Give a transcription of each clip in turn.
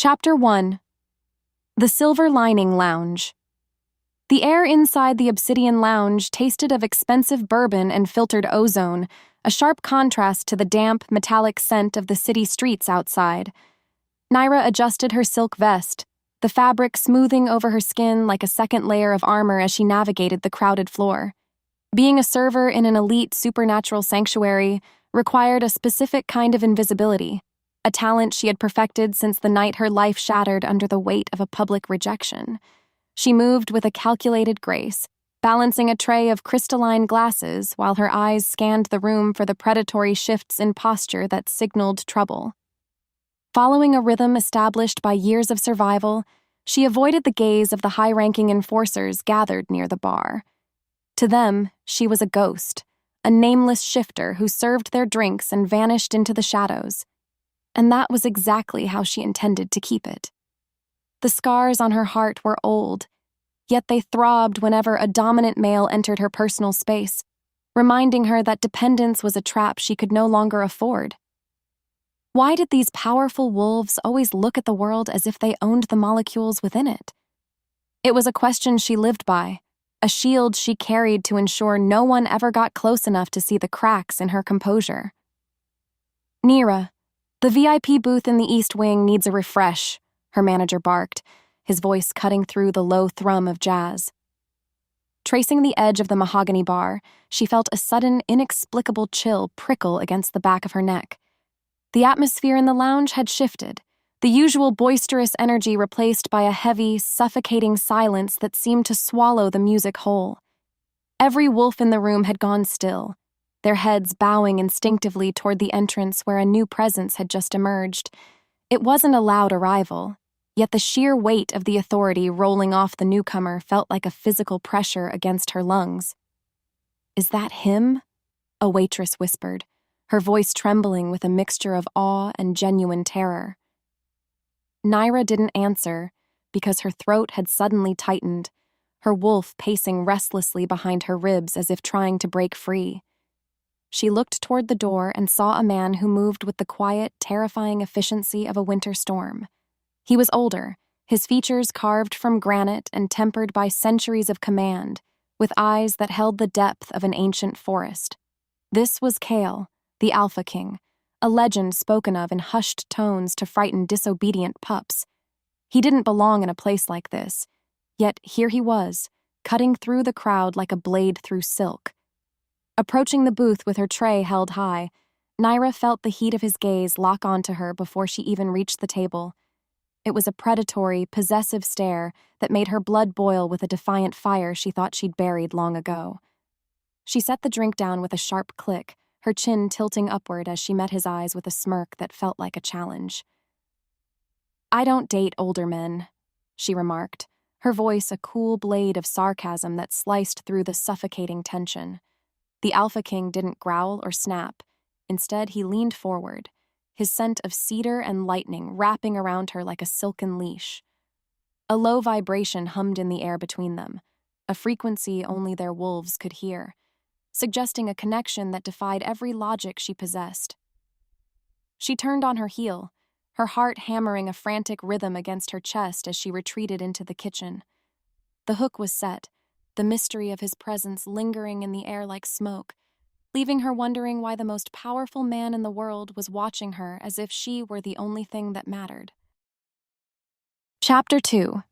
Chapter 1. The Silver Lining Lounge. The air inside the Obsidian Lounge tasted of expensive bourbon and filtered ozone, a sharp contrast to the damp, metallic scent of the city streets outside. Nyra adjusted her silk vest, the fabric smoothing over her skin like a second layer of armor as she navigated the crowded floor. Being a server in an elite supernatural sanctuary required a specific kind of invisibility, a talent she had perfected since the night her life shattered under the weight of a public rejection. She moved with a calculated grace, balancing a tray of crystalline glasses while her eyes scanned the room for the predatory shifts in posture that signaled trouble. Following a rhythm established by years of survival, she avoided the gaze of the high-ranking enforcers gathered near the bar. To them, she was a ghost, a nameless shifter who served their drinks and vanished into the shadows. And that was exactly how she intended to keep it. The scars on her heart were old, yet they throbbed whenever a dominant male entered her personal space, reminding her that dependence was a trap she could no longer afford. Why did these powerful wolves always look at the world as if they owned the molecules within it? It was a question she lived by, a shield she carried to ensure no one ever got close enough to see the cracks in her composure. Nyra, the VIP booth in the East Wing needs a refresh, her manager barked, his voice cutting through the low thrum of jazz. Tracing the edge of the mahogany bar, she felt a sudden, inexplicable chill prickle against the back of her neck. The atmosphere in the lounge had shifted, the usual boisterous energy replaced by a heavy, suffocating silence that seemed to swallow the music whole. Every wolf in the room had gone still, their heads bowing instinctively toward the entrance where a new presence had just emerged. It wasn't a loud arrival, yet the sheer weight of the authority rolling off the newcomer felt like a physical pressure against her lungs. "Is that him?" a waitress whispered, her voice trembling with a mixture of awe and genuine terror. Nyra didn't answer because her throat had suddenly tightened, her wolf pacing restlessly behind her ribs as if trying to break free. She looked toward the door and saw a man who moved with the quiet, terrifying efficiency of a winter storm. He was older, his features carved from granite and tempered by centuries of command, with eyes that held the depth of an ancient forest. This was Kael, the Alpha King, a legend spoken of in hushed tones to frighten disobedient pups. He didn't belong in a place like this, yet here he was, cutting through the crowd like a blade through silk. Approaching the booth with her tray held high, Nyra felt the heat of his gaze lock onto her before she even reached the table. It was a predatory, possessive stare that made her blood boil with a defiant fire she thought she'd buried long ago. She set the drink down with a sharp click, her chin tilting upward as she met his eyes with a smirk that felt like a challenge. "I don't date older men," she remarked, her voice a cool blade of sarcasm that sliced through the suffocating tension. The Alpha King didn't growl or snap. Instead, he leaned forward, his scent of cedar and lightning wrapping around her like a silken leash. A low vibration hummed in the air between them, a frequency only their wolves could hear, suggesting a connection that defied every logic she possessed. She turned on her heel, her heart hammering a frantic rhythm against her chest as she retreated into the kitchen. The hook was set, the mystery of his presence lingering in the air like smoke, leaving her wondering why the most powerful man in the world was watching her as if she were the only thing that mattered. Chapter 2.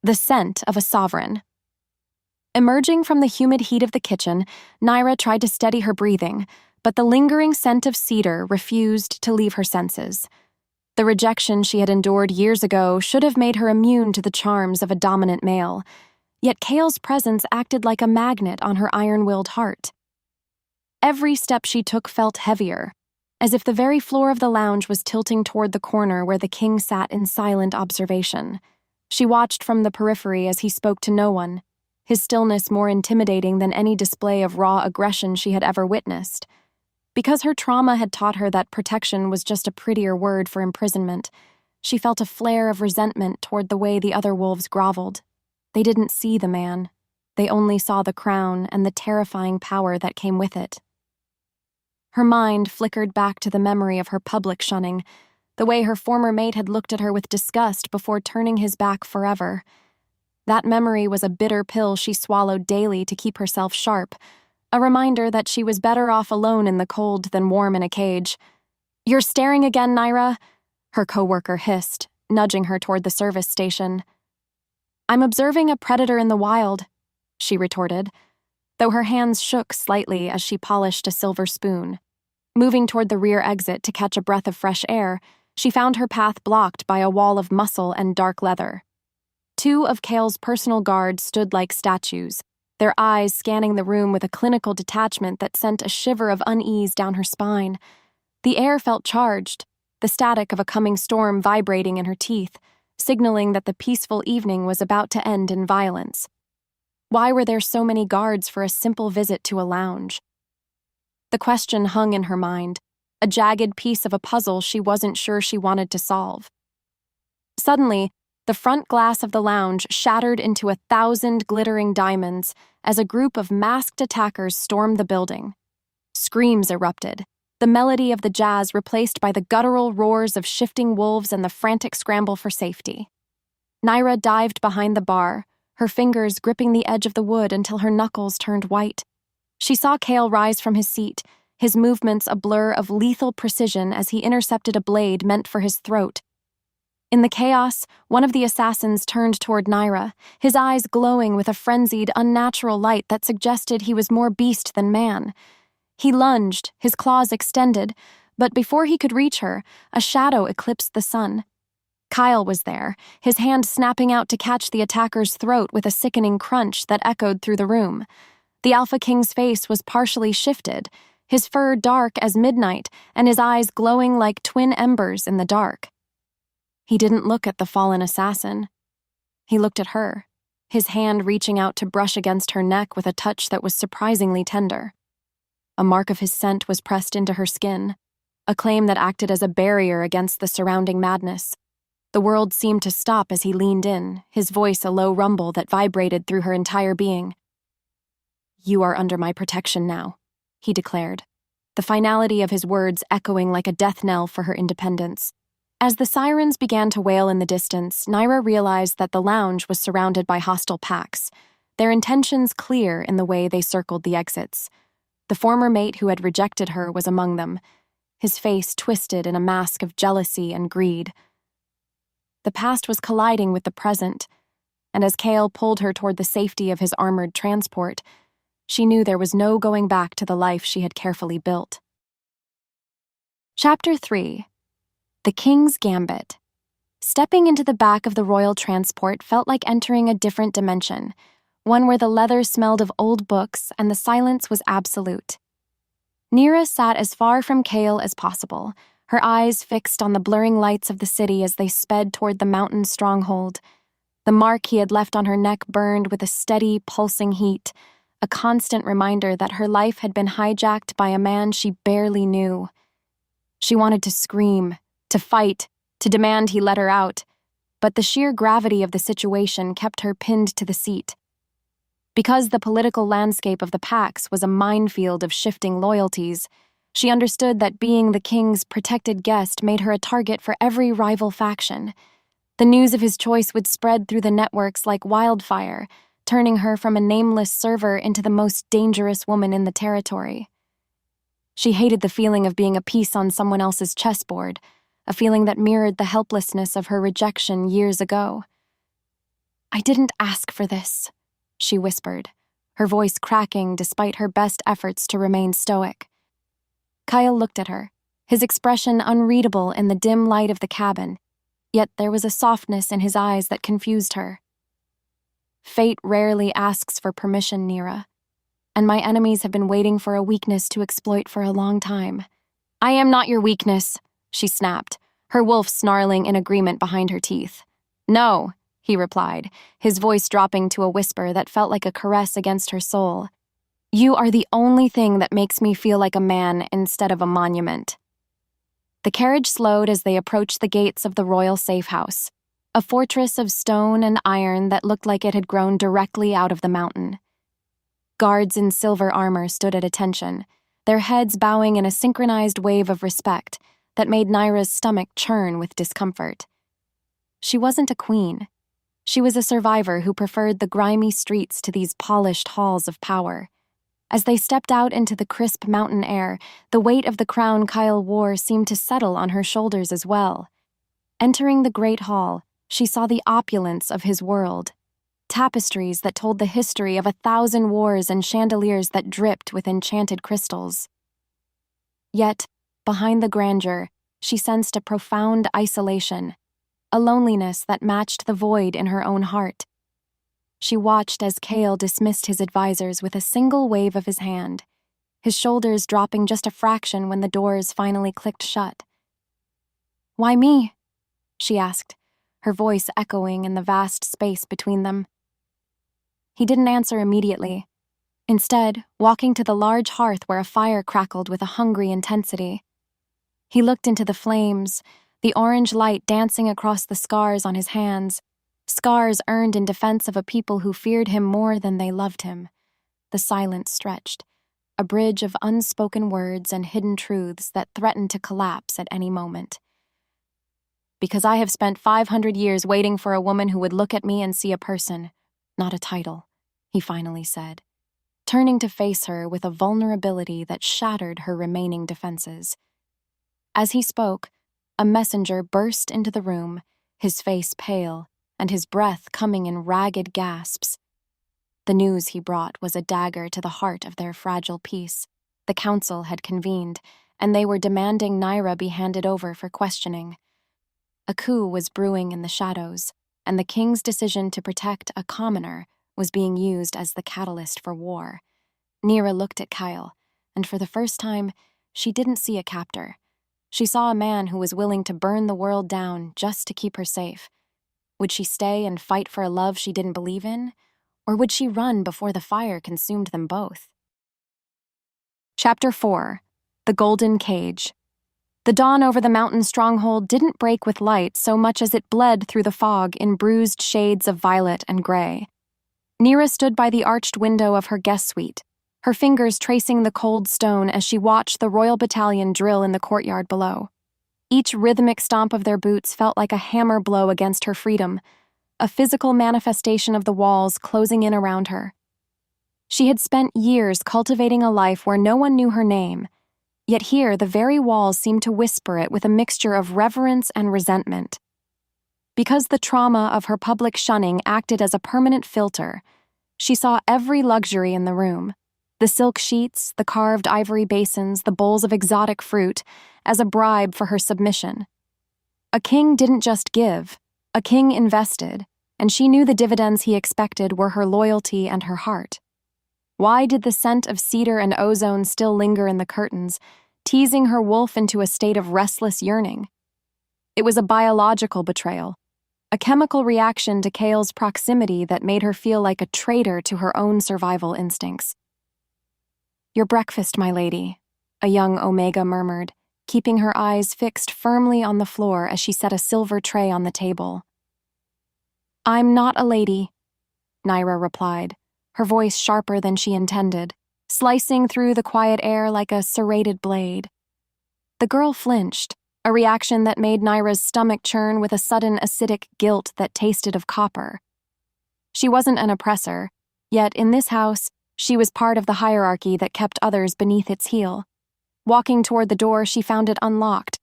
The Scent of a Sovereign. Emerging from the humid heat of the kitchen, Nyra tried to steady her breathing, but the lingering scent of cedar refused to leave her senses. The rejection she had endured years ago should have made her immune to the charms of a dominant male, yet Kael's presence acted like a magnet on her iron-willed heart. Every step she took felt heavier, as if the very floor of the lounge was tilting toward the corner where the king sat in silent observation. She watched from the periphery as he spoke to no one, his stillness more intimidating than any display of raw aggression she had ever witnessed. Because her trauma had taught her that protection was just a prettier word for imprisonment, she felt a flare of resentment toward the way the other wolves groveled. They didn't see the man. They only saw the crown and the terrifying power that came with it. Her mind flickered back to the memory of her public shunning, the way her former mate had looked at her with disgust before turning his back forever. That memory was a bitter pill she swallowed daily to keep herself sharp, a reminder that she was better off alone in the cold than warm in a cage. "You're staring again, Nyra," her coworker hissed, nudging her toward the service station. "I'm observing a predator in the wild," she retorted, though her hands shook slightly as she polished a silver spoon. Moving toward the rear exit to catch a breath of fresh air, she found her path blocked by a wall of muscle and dark leather. Two of Kael's personal guards stood like statues, their eyes scanning the room with a clinical detachment that sent a shiver of unease down her spine. The air felt charged, the static of a coming storm vibrating in her teeth, signaling that the peaceful evening was about to end in violence. Why were there so many guards for a simple visit to a lounge? The question hung in her mind, a jagged piece of a puzzle she wasn't sure she wanted to solve. Suddenly, the front glass of the lounge shattered into 1,000 glittering diamonds as a group of masked attackers stormed the building. Screams erupted, the melody of the jazz replaced by the guttural roars of shifting wolves and the frantic scramble for safety. Nyra dived behind the bar, her fingers gripping the edge of the wood until her knuckles turned white. She saw Kael rise from his seat, his movements a blur of lethal precision as he intercepted a blade meant for his throat. In the chaos, one of the assassins turned toward Nyra, his eyes glowing with a frenzied, unnatural light that suggested he was more beast than man. He lunged, his claws extended, but before he could reach her, a shadow eclipsed the sun. Kael was there, his hand snapping out to catch the attacker's throat with a sickening crunch that echoed through the room. The Alpha King's face was partially shifted, his fur dark as midnight and his eyes glowing like twin embers in the dark. He didn't look at the fallen assassin. He looked at her, his hand reaching out to brush against her neck with a touch that was surprisingly tender. A mark of his scent was pressed into her skin, a claim that acted as a barrier against the surrounding madness. The world seemed to stop as he leaned in, his voice a low rumble that vibrated through her entire being. "You are under my protection now," he declared, the finality of his words echoing like a death knell for her independence. As the sirens began to wail in the distance, Nyra realized that the lounge was surrounded by hostile packs, their intentions clear in the way they circled the exits. The former mate who had rejected her was among them, his face twisted in a mask of jealousy and greed. The past was colliding with the present, and as Kael pulled her toward the safety of his armored transport, she knew there was no going back to the life she had carefully built. Chapter 3. The King's Gambit. Stepping into the back of the royal transport felt like entering a different dimension, one where the leather smelled of old books and the silence was absolute. Nyra sat as far from Kael as possible, her eyes fixed on the blurring lights of the city as they sped toward the mountain stronghold. The mark he had left on her neck burned with a steady, pulsing heat, a constant reminder that her life had been hijacked by a man she barely knew. She wanted to scream, to fight, to demand he let her out, but the sheer gravity of the situation kept her pinned to the seat. Because the political landscape of the Pax was a minefield of shifting loyalties, she understood that being the king's protected guest made her a target for every rival faction. The news of his choice would spread through the networks like wildfire, turning her from a nameless server into the most dangerous woman in the territory. She hated the feeling of being a piece on someone else's chessboard, a feeling that mirrored the helplessness of her rejection years ago. "I didn't ask for this," she whispered, her voice cracking despite her best efforts to remain stoic. Kael looked at her, his expression unreadable in the dim light of the cabin, yet there was a softness in his eyes that confused her. "Fate rarely asks for permission, Nyra, and my enemies have been waiting for a weakness to exploit for a long time." "I am not your weakness," she snapped, her wolf snarling in agreement behind her teeth. "No," he replied, his voice dropping to a whisper that felt like a caress against her soul. "You are the only thing that makes me feel like a man instead of a monument." The carriage slowed as they approached the gates of the royal safe house, a fortress of stone and iron that looked like it had grown directly out of the mountain. Guards in silver armor stood at attention, their heads bowing in a synchronized wave of respect, that made Nyra's stomach churn with discomfort. She wasn't a queen. She was a survivor who preferred the grimy streets to these polished halls of power. As they stepped out into the crisp mountain air, the weight of the crown Kael wore seemed to settle on her shoulders as well. Entering the great hall, she saw the opulence of his world. Tapestries that told the history of 1,000 wars and chandeliers that dripped with enchanted crystals. Yet, behind the grandeur, she sensed a profound isolation, a loneliness that matched the void in her own heart. She watched as Kael dismissed his advisors with a single wave of his hand, his shoulders dropping just a fraction when the doors finally clicked shut. "Why me?" she asked, her voice echoing in the vast space between them. He didn't answer immediately, instead walking to the large hearth where a fire crackled with a hungry intensity. He looked into the flames, the orange light dancing across the scars on his hands, scars earned in defense of a people who feared him more than they loved him. The silence stretched, a bridge of unspoken words and hidden truths that threatened to collapse at any moment. "Because I have spent 500 years waiting for a woman who would look at me and see a person, not a title," he finally said, turning to face her with a vulnerability that shattered her remaining defenses. As he spoke, a messenger burst into the room, his face pale, and his breath coming in ragged gasps. The news he brought was a dagger to the heart of their fragile peace. The council had convened, and they were demanding Nyra be handed over for questioning. A coup was brewing in the shadows, and the king's decision to protect a commoner was being used as the catalyst for war. Nyra looked at Kael, and for the first time, she didn't see a captor. She saw a man who was willing to burn the world down just to keep her safe. Would she stay and fight for a love she didn't believe in, or would she run before the fire consumed them both? Chapter 4. The Golden Cage. The dawn over the mountain stronghold didn't break with light so much as it bled through the fog in bruised shades of violet and gray. Nyra stood by the arched window of her guest suite, her fingers tracing the cold stone as she watched the royal battalion drill in the courtyard below. Each rhythmic stomp of their boots felt like a hammer blow against her freedom, a physical manifestation of the walls closing in around her. She had spent years cultivating a life where no one knew her name, yet here the very walls seemed to whisper it with a mixture of reverence and resentment. Because the trauma of her public shunning acted as a permanent filter, she saw every luxury in the room, the silk sheets, the carved ivory basins, the bowls of exotic fruit, as a bribe for her submission. A king didn't just give, a king invested, and she knew the dividends he expected were her loyalty and her heart. Why did the scent of cedar and ozone still linger in the curtains, teasing her wolf into a state of restless yearning? It was a biological betrayal, a chemical reaction to Kael's proximity that made her feel like a traitor to her own survival instincts. "Your breakfast, my lady," a young Omega murmured, keeping her eyes fixed firmly on the floor as she set a silver tray on the table. "I'm not a lady," Nyra replied, her voice sharper than she intended, slicing through the quiet air like a serrated blade. The girl flinched, a reaction that made Nyra's stomach churn with a sudden acidic guilt that tasted of copper. She wasn't an oppressor, yet in this house, she was part of the hierarchy that kept others beneath its heel. Walking toward the door, she found it unlocked,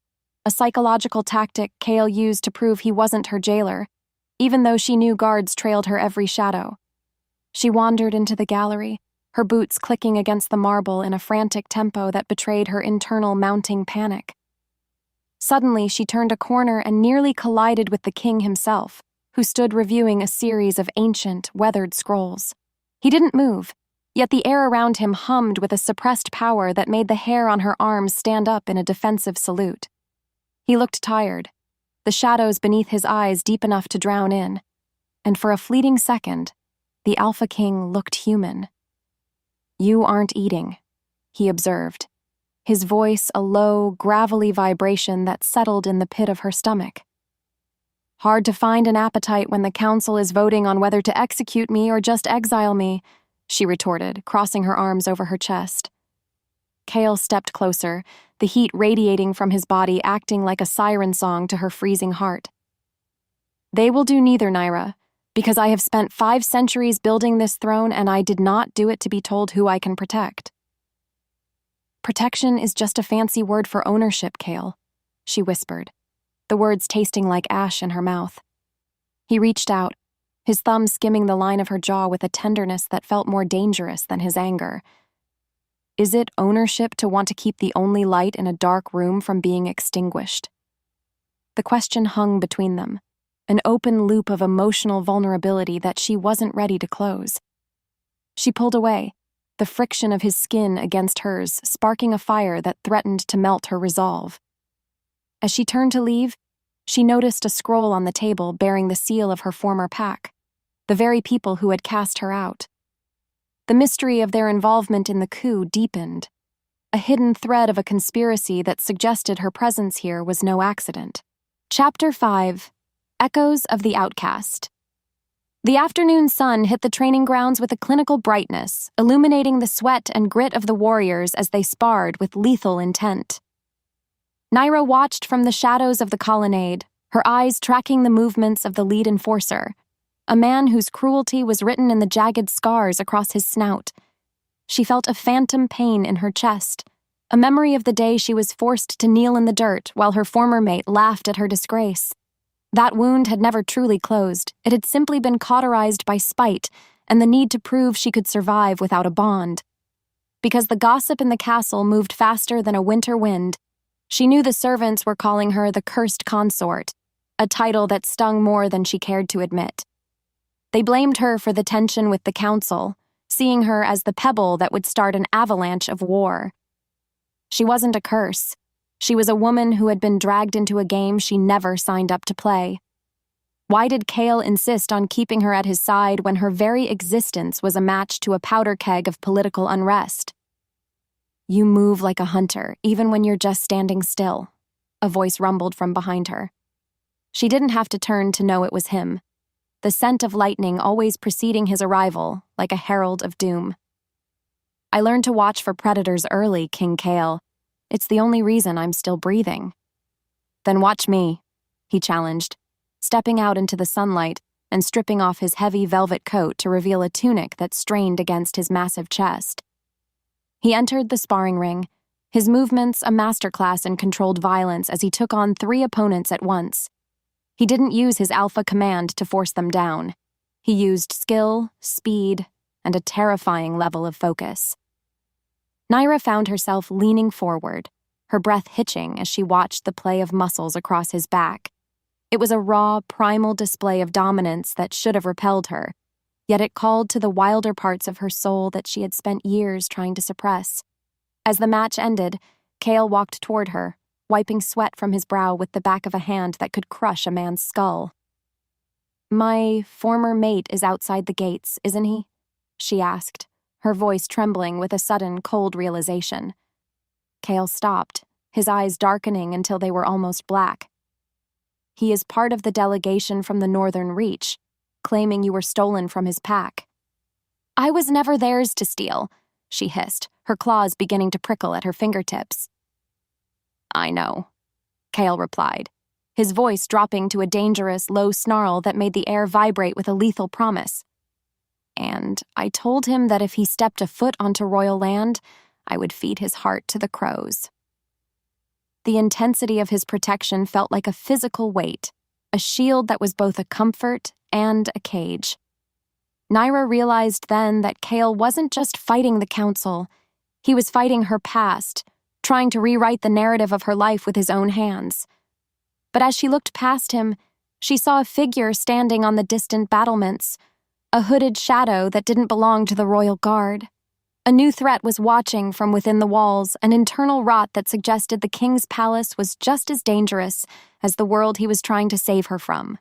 a psychological tactic Kael used to prove he wasn't her jailer, even though she knew guards trailed her every shadow. She wandered into the gallery, her boots clicking against the marble in a frantic tempo that betrayed her internal mounting panic. Suddenly, she turned a corner and nearly collided with the king himself, who stood reviewing a series of ancient, weathered scrolls. He didn't move, yet the air around him hummed with a suppressed power that made the hair on her arms stand up in a defensive salute. He looked tired, the shadows beneath his eyes deep enough to drown in, and for a fleeting second, the Alpha King looked human. "You aren't eating," he observed, his voice a low, gravelly vibration that settled in the pit of her stomach. "Hard to find an appetite when the council is voting on whether to execute me or just exile me," she retorted, crossing her arms over her chest. Kael stepped closer, the heat radiating from his body acting like a siren song to her freezing heart. "They will do neither, Nyra, because I have spent 5 centuries building this throne and I did not do it to be told who I can protect." "Protection is just a fancy word for ownership, Kael," she whispered, the words tasting like ash in her mouth. He reached out, his thumb skimming the line of her jaw with a tenderness that felt more dangerous than his anger. "Is it ownership to want to keep the only light in a dark room from being extinguished?" The question hung between them, an open loop of emotional vulnerability that she wasn't ready to close. She pulled away, the friction of his skin against hers sparking a fire that threatened to melt her resolve. As she turned to leave, she noticed a scroll on the table bearing the seal of her former pack, the very people who had cast her out. The mystery of their involvement in the coup deepened, a hidden thread of a conspiracy that suggested her presence here was no accident. Chapter 5: Echoes of the Outcast. The afternoon sun hit the training grounds with a clinical brightness, illuminating the sweat and grit of the warriors as they sparred with lethal intent. Nyra watched from the shadows of the colonnade, her eyes tracking the movements of the lead enforcer, a man whose cruelty was written in the jagged scars across his snout. She felt a phantom pain in her chest, a memory of the day she was forced to kneel in the dirt while her former mate laughed at her disgrace. That wound had never truly closed. It had simply been cauterized by spite and the need to prove she could survive without a bond. Because the gossip in the castle moved faster than a winter wind, she knew the servants were calling her the cursed consort, a title that stung more than she cared to admit. They blamed her for the tension with the council, seeing her as the pebble that would start an avalanche of war. She wasn't a curse. She was a woman who had been dragged into a game she never signed up to play. Why did Kael insist on keeping her at his side when her very existence was a match to a powder keg of political unrest? "You move like a hunter, even when you're just standing still," a voice rumbled from behind her. She didn't have to turn to know it was him, the scent of lightning always preceding his arrival, like a herald of doom. "I learned to watch for predators early, King Kael. It's the only reason I'm still breathing." "Then watch me," he challenged, stepping out into the sunlight and stripping off his heavy velvet coat to reveal a tunic that strained against his massive chest. He entered the sparring ring, his movements a masterclass in controlled violence as he took on 3 opponents at once. He didn't use his alpha command to force them down. He used skill, speed, and a terrifying level of focus. Nyra found herself leaning forward, her breath hitching as she watched the play of muscles across his back. It was a raw, primal display of dominance that should have repelled her, yet it called to the wilder parts of her soul that she had spent years trying to suppress. As the match ended, Kael walked toward her, wiping sweat from his brow with the back of a hand that could crush a man's skull. "My former mate is outside the gates, isn't he?" she asked, her voice trembling with a sudden, cold realization. Kael stopped, his eyes darkening until they were almost black. "He is part of the delegation from the Northern Reach, claiming you were stolen from his pack." "I was never theirs to steal," she hissed, her claws beginning to prickle at her fingertips. "I know," Kael replied, his voice dropping to a dangerous, low snarl that made the air vibrate with a lethal promise. "And I told him that if he stepped a foot onto royal land, I would feed his heart to the crows." The intensity of his protection felt like a physical weight, a shield that was both a comfort and a cage. Nyra realized then that Kael wasn't just fighting the council, he was fighting her past, trying to rewrite the narrative of her life with his own hands. But as she looked past him, she saw a figure standing on the distant battlements, a hooded shadow that didn't belong to the royal guard. A new threat was watching from within the walls, an internal rot that suggested the king's palace was just as dangerous as the world he was trying to save her from.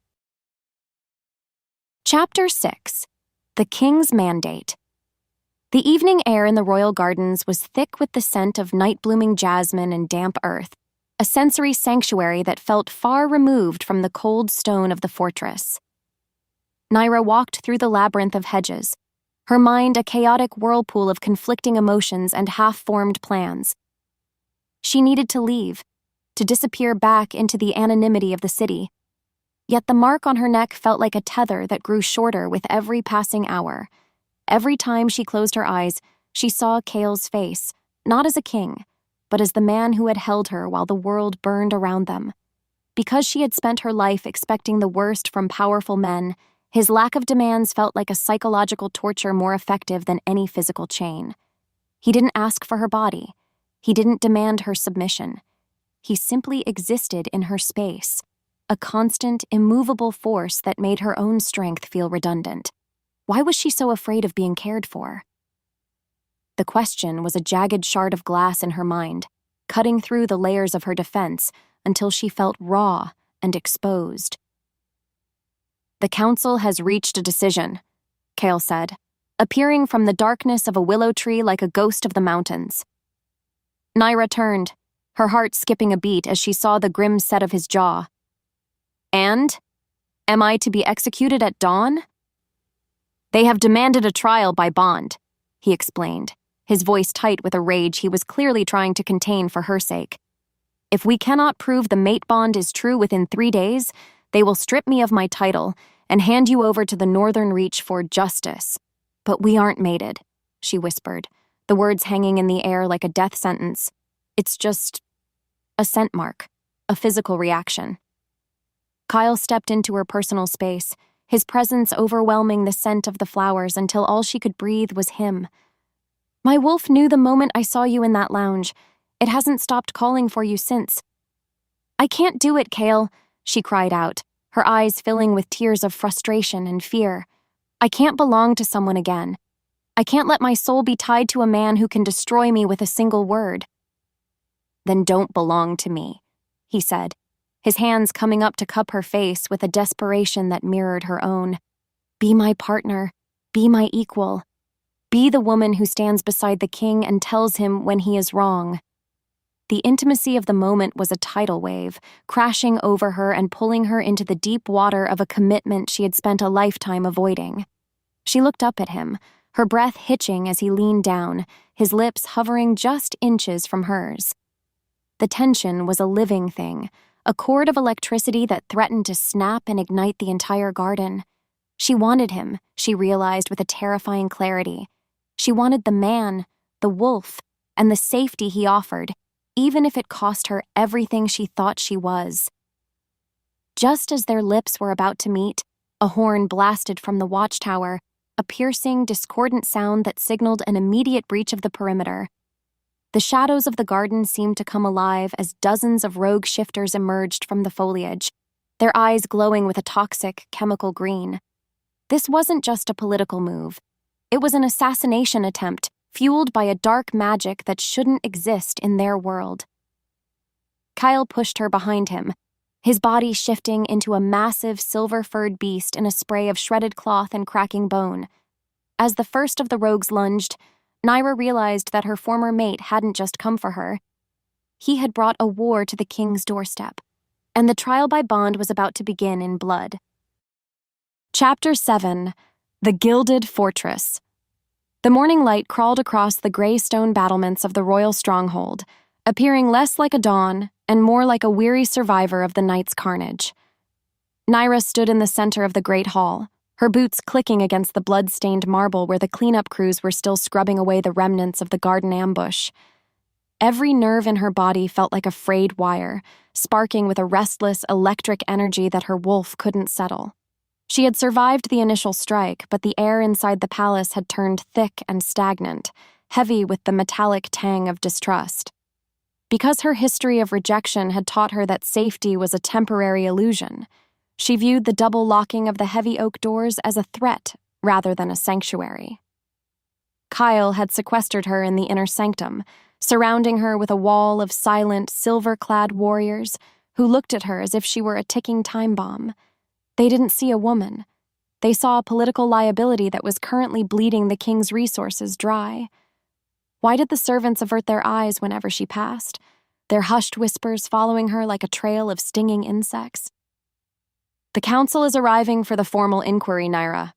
Chapter 6: The King's Mandate. The evening air in the royal gardens was thick with the scent of night-blooming jasmine and damp earth, a sensory sanctuary that felt far removed from the cold stone of the fortress. Nyra walked through the labyrinth of hedges, her mind a chaotic whirlpool of conflicting emotions and half-formed plans. She needed to leave, to disappear back into the anonymity of the city. Yet the mark on her neck felt like a tether that grew shorter with every passing hour. Every time she closed her eyes, she saw Kael's face, not as a king, but as the man who had held her while the world burned around them. Because she had spent her life expecting the worst from powerful men, his lack of demands felt like a psychological torture more effective than any physical chain. He didn't ask for her body. He didn't demand her submission. He simply existed in her space, a constant, immovable force that made her own strength feel redundant. Why was she so afraid of being cared for? The question was a jagged shard of glass in her mind, cutting through the layers of her defense until she felt raw and exposed. "The council has reached a decision," Kael said, appearing from the darkness of a willow tree like a ghost of the mountains. Nyra turned, her heart skipping a beat as she saw the grim set of his jaw. "And? Am I to be executed at dawn?" "They have demanded a trial by bond," he explained, his voice tight with a rage he was clearly trying to contain for her sake. "If we cannot prove the mate bond is true within 3 days, they will strip me of my title and hand you over to the Northern Reach for justice. But we aren't mated," she whispered, the words hanging in the air like a death sentence. "It's just a scent mark, a physical reaction." Kael stepped into her personal space, his presence overwhelming the scent of the flowers until all she could breathe was him. "My wolf knew the moment I saw you in that lounge. It hasn't stopped calling for you since." "I can't do it, Kael," she cried out, her eyes filling with tears of frustration and fear. "I can't belong to someone again. I can't let my soul be tied to a man who can destroy me with a single word." "Then don't belong to me," he said, his hands coming up to cup her face with a desperation that mirrored her own. "Be my partner. Be my equal. Be the woman who stands beside the king and tells him when he is wrong." The intimacy of the moment was a tidal wave, crashing over her and pulling her into the deep water of a commitment she had spent a lifetime avoiding. She looked up at him, her breath hitching as he leaned down, his lips hovering just inches from hers. The tension was a living thing, a cord of electricity that threatened to snap and ignite the entire garden. She wanted him, she realized with a terrifying clarity. She wanted the man, the wolf, and the safety he offered, even if it cost her everything she thought she was. Just as their lips were about to meet, a horn blasted from the watchtower, a piercing, discordant sound that signaled an immediate breach of the perimeter. The shadows of the garden seemed to come alive as dozens of rogue shifters emerged from the foliage, their eyes glowing with a toxic, chemical green. This wasn't just a political move. It was an assassination attempt, fueled by a dark magic that shouldn't exist in their world. Kael pushed her behind him, his body shifting into a massive silver-furred beast in a spray of shredded cloth and cracking bone. As the first of the rogues lunged, Nyra realized that her former mate hadn't just come for her. He had brought a war to the king's doorstep, and the trial by bond was about to begin in blood. Chapter 7: The Gilded Fortress. The morning light crawled across the gray stone battlements of the royal stronghold, appearing less like a dawn and more like a weary survivor of the night's carnage. Nyra stood in the center of the great hall, her boots clicking against the blood-stained marble where the cleanup crews were still scrubbing away the remnants of the garden ambush. Every nerve in her body felt like a frayed wire, sparking with a restless, electric energy that her wolf couldn't settle. She had survived the initial strike, but the air inside the palace had turned thick and stagnant, heavy with the metallic tang of distrust. Because her history of rejection had taught her that safety was a temporary illusion, she viewed the double locking of the heavy oak doors as a threat rather than a sanctuary. Kael had sequestered her in the inner sanctum, surrounding her with a wall of silent, silver-clad warriors who looked at her as if she were a ticking time bomb. They didn't see a woman. They saw a political liability that was currently bleeding the king's resources dry. Why did the servants avert their eyes whenever she passed, their hushed whispers following her like a trail of stinging insects? "The council is arriving for the formal inquiry, Nyra,"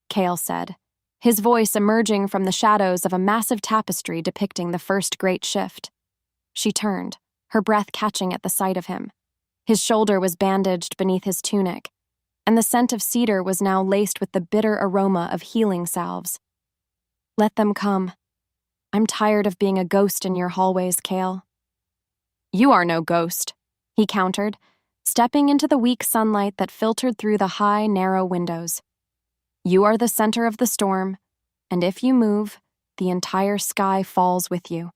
Kael said, his voice emerging from the shadows of a massive tapestry depicting the first great shift. She turned, her breath catching at the sight of him. His shoulder was bandaged beneath his tunic, and the scent of cedar was now laced with the bitter aroma of healing salves. Let them come. I'm tired of being a ghost in your hallways, Kael. You are no ghost, he countered, stepping into the weak sunlight that filtered through the high, narrow windows. You are the center of the storm, and if you move, the entire sky falls with you.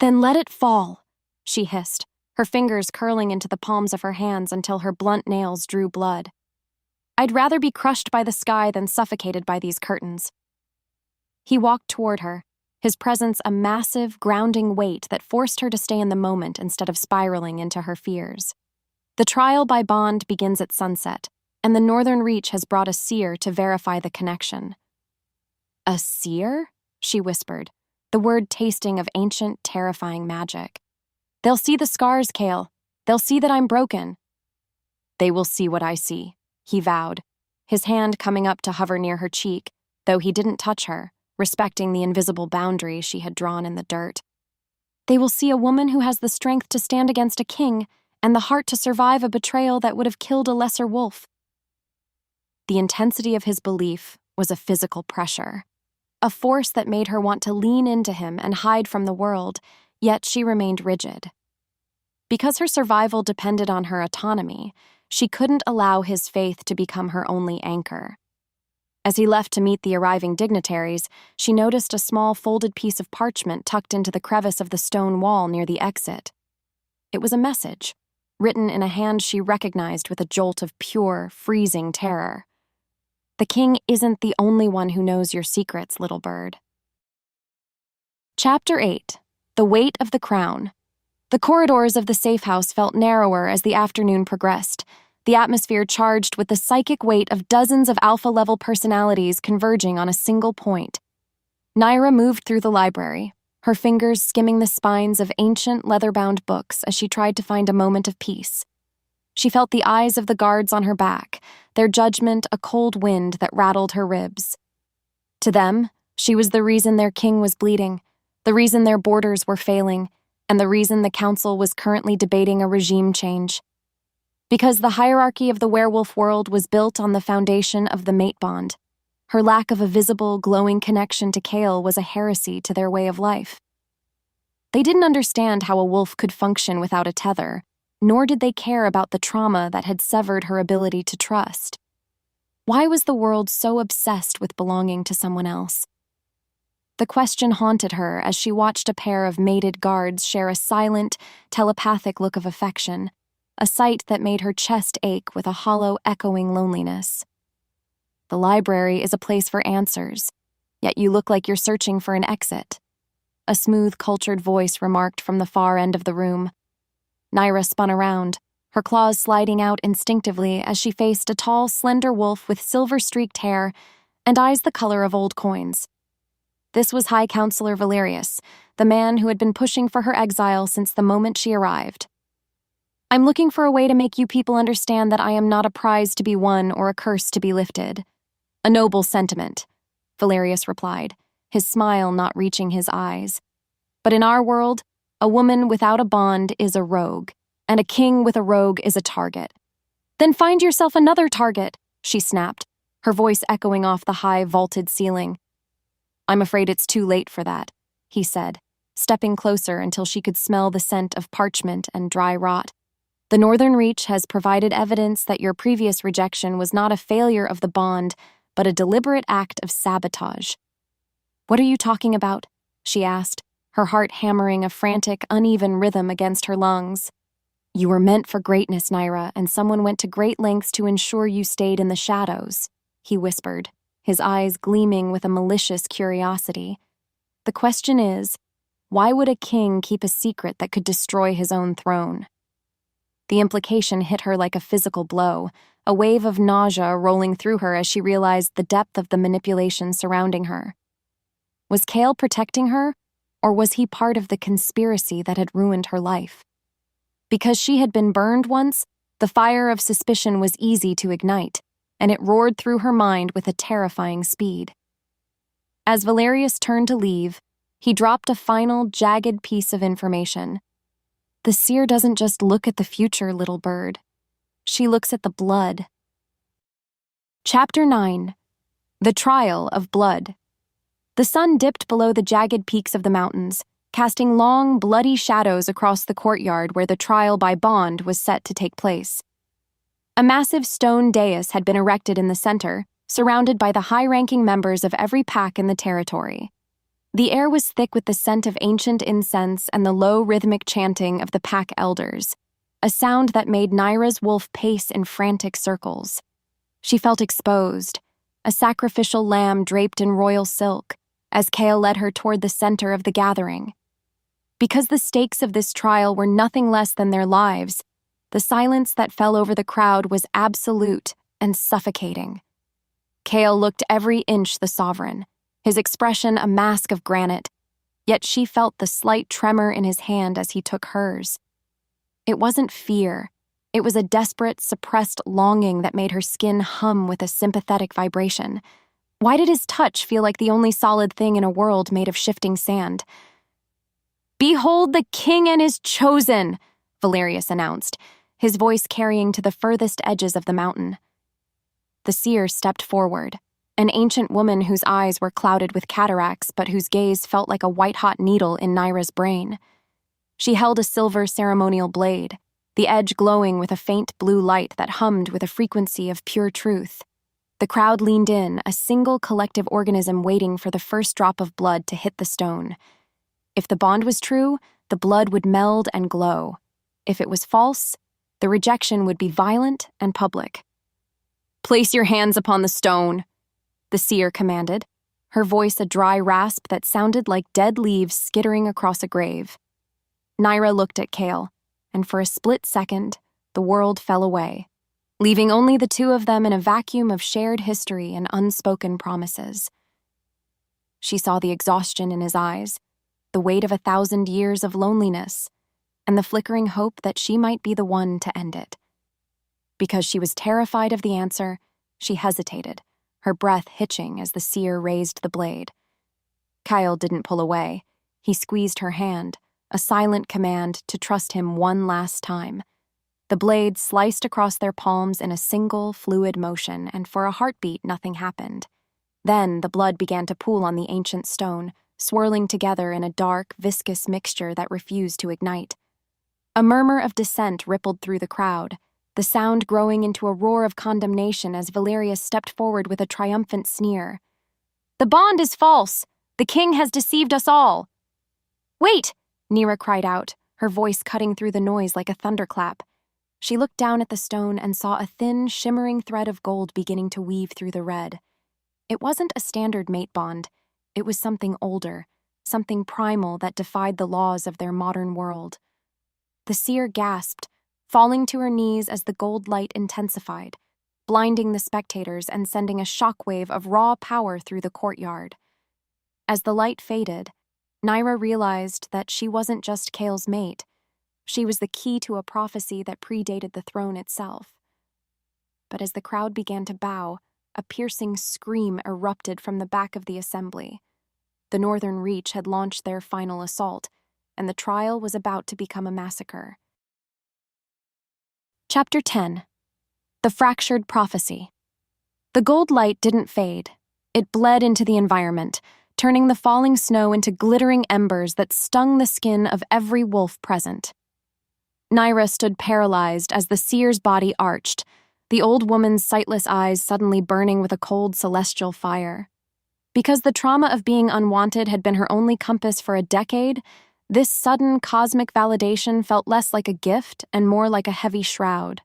Then let it fall, she hissed, her fingers curling into the palms of her hands until her blunt nails drew blood. I'd rather be crushed by the sky than suffocated by these curtains. He walked toward her, his presence a massive, grounding weight that forced her to stay in the moment instead of spiraling into her fears. The trial by bond begins at sunset, and the Northern Reach has brought a seer to verify the connection. A seer? She whispered, the word tasting of ancient, terrifying magic. They'll see the scars, Kael. They'll see that I'm broken. They will see what I see, he vowed, his hand coming up to hover near her cheek, though he didn't touch her, respecting the invisible boundary she had drawn in the dirt. They will see a woman who has the strength to stand against a king and the heart to survive a betrayal that would have killed a lesser wolf. The intensity of his belief was a physical pressure, a force that made her want to lean into him and hide from the world, yet she remained rigid. Because her survival depended on her autonomy, she couldn't allow his faith to become her only anchor. As he left to meet the arriving dignitaries, she noticed a small folded piece of parchment tucked into the crevice of the stone wall near the exit. It was a message, written in a hand she recognized with a jolt of pure, freezing terror. The king isn't the only one who knows your secrets, little bird. Chapter 8. The Weight of the Crown. The corridors of the safe house felt narrower as the afternoon progressed, the atmosphere charged with the psychic weight of dozens of alpha-level personalities converging on a single point. Nyra moved through the library, her fingers skimming the spines of ancient leather-bound books as she tried to find a moment of peace. She felt the eyes of the guards on her back, their judgment a cold wind that rattled her ribs. To them, she was the reason their king was bleeding, the reason their borders were failing, and the reason the council was currently debating a regime change. Because the hierarchy of the werewolf world was built on the foundation of the mate bond, her lack of a visible, glowing connection to Kael was a heresy to their way of life. They didn't understand how a wolf could function without a tether, nor did they care about the trauma that had severed her ability to trust. Why was the world so obsessed with belonging to someone else? The question haunted her as she watched a pair of mated guards share a silent, telepathic look of affection, a sight that made her chest ache with a hollow, echoing loneliness. The library is a place for answers, yet you look like you're searching for an exit. A smooth, cultured voice remarked from the far end of the room. Nyra spun around, her claws sliding out instinctively as she faced a tall, slender wolf with silver-streaked hair and eyes the color of old coins. This was High Counselor Valerius, the man who had been pushing for her exile since the moment she arrived. I'm looking for a way to make you people understand that I am not a prize to be won or a curse to be lifted. A noble sentiment, Valerius replied, his smile not reaching his eyes. But in our world, a woman without a bond is a rogue, and a king with a rogue is a target. Then find yourself another target, she snapped, her voice echoing off the high, vaulted ceiling. I'm afraid it's too late for that, he said, stepping closer until she could smell the scent of parchment and dry rot. The Northern Reach has provided evidence that your previous rejection was not a failure of the bond, but a deliberate act of sabotage. What are you talking about? She asked, her heart hammering a frantic, uneven rhythm against her lungs. You were meant for greatness, Nyra, and someone went to great lengths to ensure you stayed in the shadows, he whispered, his eyes gleaming with a malicious curiosity. The question is, why would a king keep a secret that could destroy his own throne? The implication hit her like a physical blow, a wave of nausea rolling through her as she realized the depth of the manipulation surrounding her. Was Kael protecting her, or was he part of the conspiracy that had ruined her life? Because she had been burned once, the fire of suspicion was easy to ignite, and it roared through her mind with a terrifying speed. As Valerius turned to leave, he dropped a final, jagged piece of information, The seer doesn't just look at the future, little bird. She looks at the blood. Chapter 9. The Trial of Blood. The sun dipped below the jagged peaks of the mountains, casting long, bloody shadows across the courtyard where the trial by bond was set to take place. A massive stone dais had been erected in the center, surrounded by the high-ranking members of every pack in the territory. The air was thick with the scent of ancient incense and the low, rhythmic chanting of the pack elders, a sound that made Nyra's wolf pace in frantic circles. She felt exposed, a sacrificial lamb draped in royal silk, as Kael led her toward the center of the gathering. Because the stakes of this trial were nothing less than their lives, the silence that fell over the crowd was absolute and suffocating. Kael looked every inch the sovereign, his expression a mask of granite, yet she felt the slight tremor in his hand as he took hers. It wasn't fear. It was a desperate, suppressed longing that made her skin hum with a sympathetic vibration. Why did his touch feel like the only solid thing in a world made of shifting sand? "Behold the king and his chosen," Valerius announced, his voice carrying to the furthest edges of the mountain. The seer stepped forward, an ancient woman whose eyes were clouded with cataracts but whose gaze felt like a white-hot needle in Nyra's brain. She held a silver ceremonial blade, the edge glowing with a faint blue light that hummed with a frequency of pure truth. The crowd leaned in, a single collective organism waiting for the first drop of blood to hit the stone. If the bond was true, the blood would meld and glow. If it was false, the rejection would be violent and public. "Place your hands upon the stone," the seer commanded, her voice a dry rasp that sounded like dead leaves skittering across a grave. Nyra looked at Kael, and for a split second, the world fell away, leaving only the two of them in a vacuum of shared history and unspoken promises. She saw the exhaustion in his eyes, the weight of 1,000 years of loneliness, and the flickering hope that she might be the one to end it. Because she was terrified of the answer, she hesitated, her breath hitching as the seer raised the blade. Kael didn't pull away. He squeezed her hand, a silent command to trust him one last time. The blade sliced across their palms in a single, fluid motion, and for a heartbeat, nothing happened. Then the blood began to pool on the ancient stone, swirling together in a dark, viscous mixture that refused to ignite. A murmur of dissent rippled through the crowd, the sound growing into a roar of condemnation as Valerius stepped forward with a triumphant sneer. "The bond is false! The king has deceived us all!" "Wait!" Nyra cried out, her voice cutting through the noise like a thunderclap. She looked down at the stone and saw a thin, shimmering thread of gold beginning to weave through the red. It wasn't a standard mate bond. It was something older, something primal that defied the laws of their modern world. The seer gasped, falling to her knees as the gold light intensified, blinding the spectators and sending a shockwave of raw power through the courtyard. As the light faded, Nyra realized that she wasn't just Kael's mate. She was the key to a prophecy that predated the throne itself. But as the crowd began to bow, a piercing scream erupted from the back of the assembly. The Northern Reach had launched their final assault, and the trial was about to become a massacre. Chapter 10. The Fractured Prophecy. The gold light didn't fade. It bled into the environment, turning the falling snow into glittering embers that stung the skin of every wolf present. Nyra stood paralyzed as the seer's body arched, the old woman's sightless eyes suddenly burning with a cold celestial fire. Because the trauma of being unwanted had been her only compass for a decade, this sudden cosmic validation felt less like a gift and more like a heavy shroud.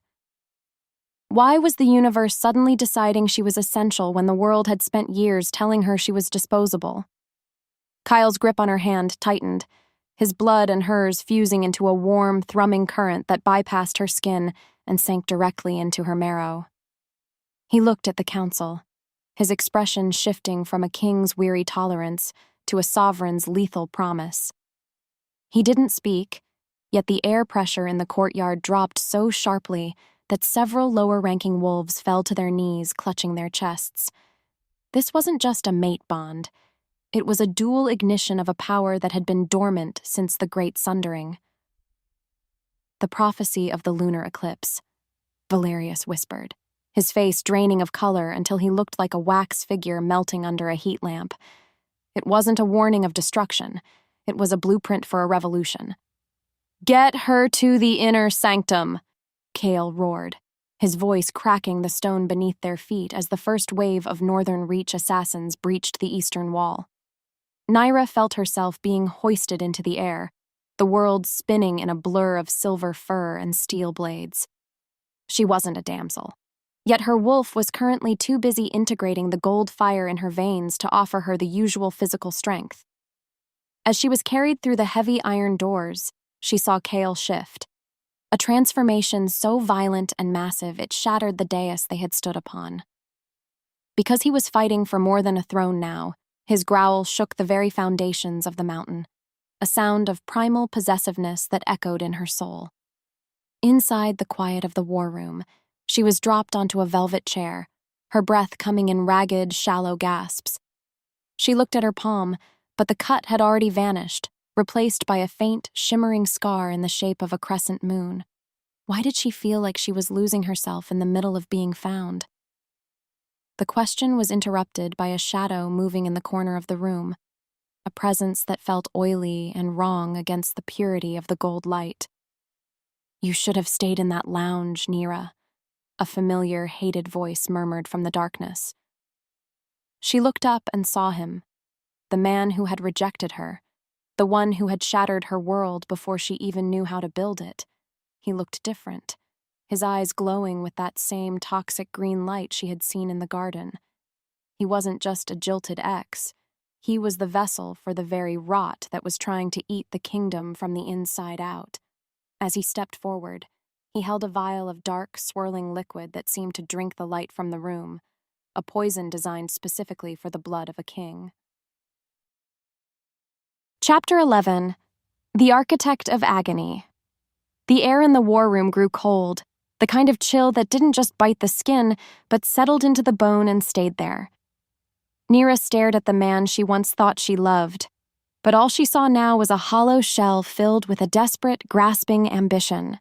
Why was the universe suddenly deciding she was essential when the world had spent years telling her she was disposable? Kael's grip on her hand tightened, his blood and hers fusing into a warm, thrumming current that bypassed her skin and sank directly into her marrow. He looked at the council, his expression shifting from a king's weary tolerance to a sovereign's lethal promise. He didn't speak, yet the air pressure in the courtyard dropped so sharply that several lower-ranking wolves fell to their knees, clutching their chests. This wasn't just a mate bond. It was a dual ignition of a power that had been dormant since the Great Sundering. The prophecy of the lunar eclipse, Valerius whispered, his face draining of color until he looked like a wax figure melting under a heat lamp. It wasn't a warning of destruction. It was a blueprint for a revolution. "Get her to the inner sanctum," Kael roared, his voice cracking the stone beneath their feet as the first wave of Northern Reach assassins breached the eastern wall. Nyra felt herself being hoisted into the air, the world spinning in a blur of silver fur and steel blades. She wasn't a damsel, yet her wolf was currently too busy integrating the gold fire in her veins to offer her the usual physical strength. As she was carried through the heavy iron doors, she saw Kael shift, a transformation so violent and massive it shattered the dais they had stood upon. Because he was fighting for more than a throne now, his growl shook the very foundations of the mountain, a sound of primal possessiveness that echoed in her soul. Inside the quiet of the war room, she was dropped onto a velvet chair, her breath coming in ragged, shallow gasps. She looked at her palm, but the cut had already vanished, replaced by a faint, shimmering scar in the shape of a crescent moon. Why did she feel like she was losing herself in the middle of being found? The question was interrupted by a shadow moving in the corner of the room, a presence that felt oily and wrong against the purity of the gold light. "You should have stayed in that lounge, Nyra," a familiar, hated voice murmured from the darkness. She looked up and saw him, the man who had rejected her, the one who had shattered her world before she even knew how to build it. He looked different, his eyes glowing with that same toxic green light she had seen in the garden. He wasn't just a jilted ex. He was the vessel for the very rot that was trying to eat the kingdom from the inside out. As he stepped forward, he held a vial of dark, swirling liquid that seemed to drink the light from the room, a poison designed specifically for the blood of a king. Chapter 11. The Architect of Agony. The air in the war room grew cold, the kind of chill that didn't just bite the skin, but settled into the bone and stayed there. Nyra stared at the man she once thought she loved, but all she saw now was a hollow shell filled with a desperate, grasping ambition.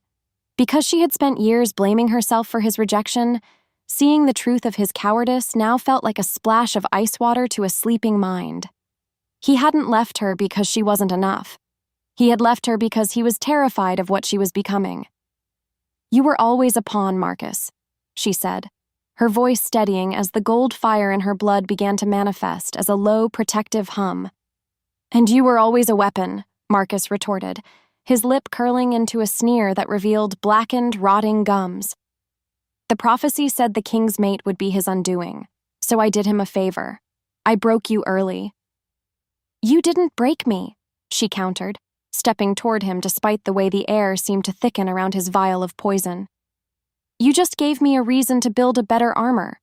Because she had spent years blaming herself for his rejection, seeing the truth of his cowardice now felt like a splash of ice water to a sleeping mind. He hadn't left her because she wasn't enough. He had left her because he was terrified of what she was becoming. "You were always a pawn, Marcus," she said, her voice steadying as the gold fire in her blood began to manifest as a low, protective hum. "And you were always a weapon," Marcus retorted, his lip curling into a sneer that revealed blackened, rotting gums. "The prophecy said the king's mate would be his undoing, so I did him a favor. I broke you early." "You didn't break me," she countered, stepping toward him despite the way the air seemed to thicken around his vial of poison. "You just gave me a reason to build a better armor."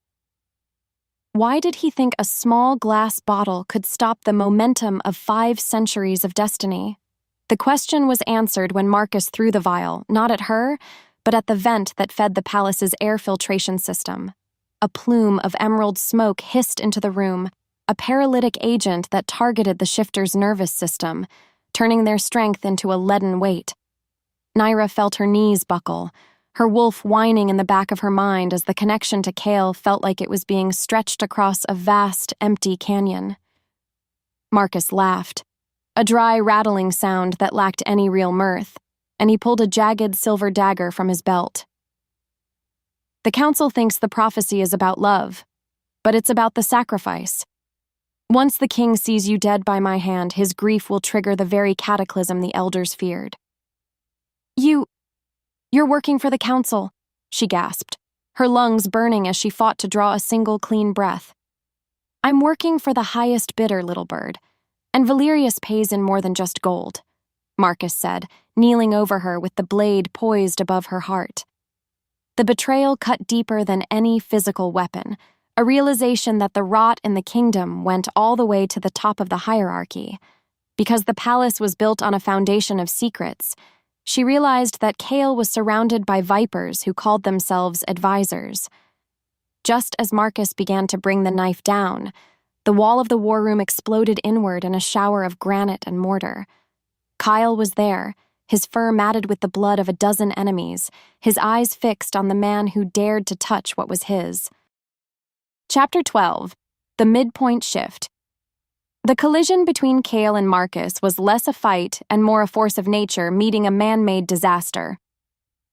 Why did he think a small glass bottle could stop the momentum of 5 centuries of destiny? The question was answered when Marcus threw the vial, not at her, but at the vent that fed the palace's air filtration system. A plume of emerald smoke hissed into the room, a paralytic agent that targeted the shifters' nervous system, turning their strength into a leaden weight. Nyra felt her knees buckle, her wolf whining in the back of her mind as the connection to Kael felt like it was being stretched across a vast, empty canyon. Marcus laughed, a dry, rattling sound that lacked any real mirth, and he pulled a jagged silver dagger from his belt. "The council thinks the prophecy is about love, but it's about the sacrifice. Once the king sees you dead by my hand, his grief will trigger the very cataclysm the elders feared." You're working for the council," she gasped, her lungs burning as she fought to draw a single clean breath. "I'm working for the highest bidder, little bird, and Valerius pays in more than just gold," Marcus said, kneeling over her with the blade poised above her heart. The betrayal cut deeper than any physical weapon, a realization that the rot in the kingdom went all the way to the top of the hierarchy. Because the palace was built on a foundation of secrets, she realized that Kael was surrounded by vipers who called themselves advisors. Just as Marcus began to bring the knife down, the wall of the war room exploded inward in a shower of granite and mortar. Kael was there, his fur matted with the blood of a dozen enemies, his eyes fixed on the man who dared to touch what was his. Chapter 12. The Midpoint Shift. The collision between Kael and Marcus was less a fight and more a force of nature meeting a man-made disaster.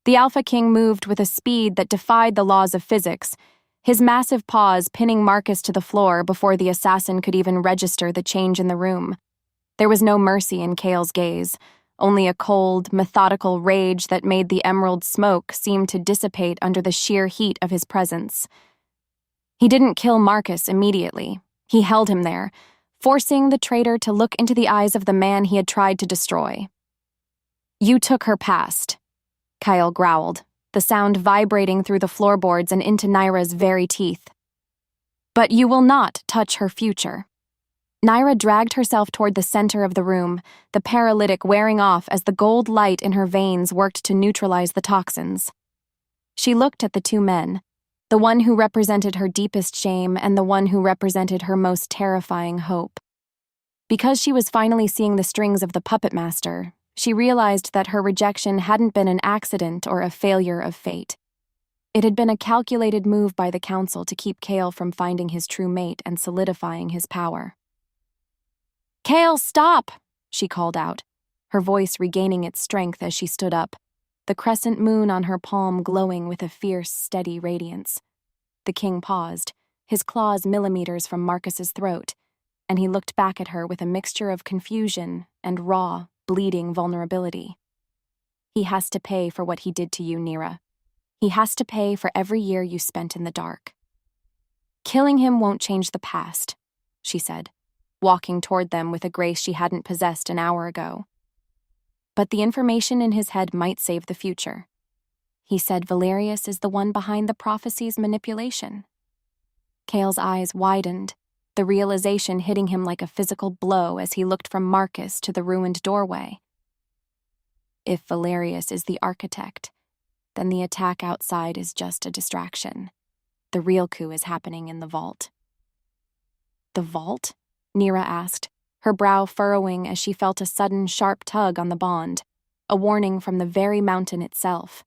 The Alpha King moved with a speed that defied the laws of physics, his massive paws pinning Marcus to the floor before the assassin could even register the change in the room. There was no mercy in Kael's gaze, only a cold, methodical rage that made the emerald smoke seem to dissipate under the sheer heat of his presence. He didn't kill Marcus immediately. He held him there, forcing the traitor to look into the eyes of the man he had tried to destroy. "You took her past," Kael growled, the sound vibrating through the floorboards and into Nyra's very teeth. "But you will not touch her future." Nyra dragged herself toward the center of the room, the paralytic wearing off as the gold light in her veins worked to neutralize the toxins. She looked at the two men, the one who represented her deepest shame and the one who represented her most terrifying hope. Because she was finally seeing the strings of the puppet master, she realized that her rejection hadn't been an accident or a failure of fate. It had been a calculated move by the council to keep Kael from finding his true mate and solidifying his power. "Kael, stop!" she called out, her voice regaining its strength as she stood up, the crescent moon on her palm glowing with a fierce, steady radiance. The king paused, his claws millimeters from Marcus's throat, and he looked back at her with a mixture of confusion and raw, bleeding vulnerability. "He has to pay for what he did to you, Nyra. He has to pay for every year you spent in the dark. Killing him won't change the past," she said, walking toward them with a grace she hadn't possessed an hour ago. "But the information in his head might save the future. He said Valerius is the one behind the prophecy's manipulation." Kael's eyes widened, the realization hitting him like a physical blow as he looked from Marcus to the ruined doorway. If Valerius is the architect, then the attack outside is just a distraction. The real coup is happening in the vault. "The vault?" Nyra asked, her brow furrowing as she felt a sudden sharp tug on the bond, a warning from the very mountain itself.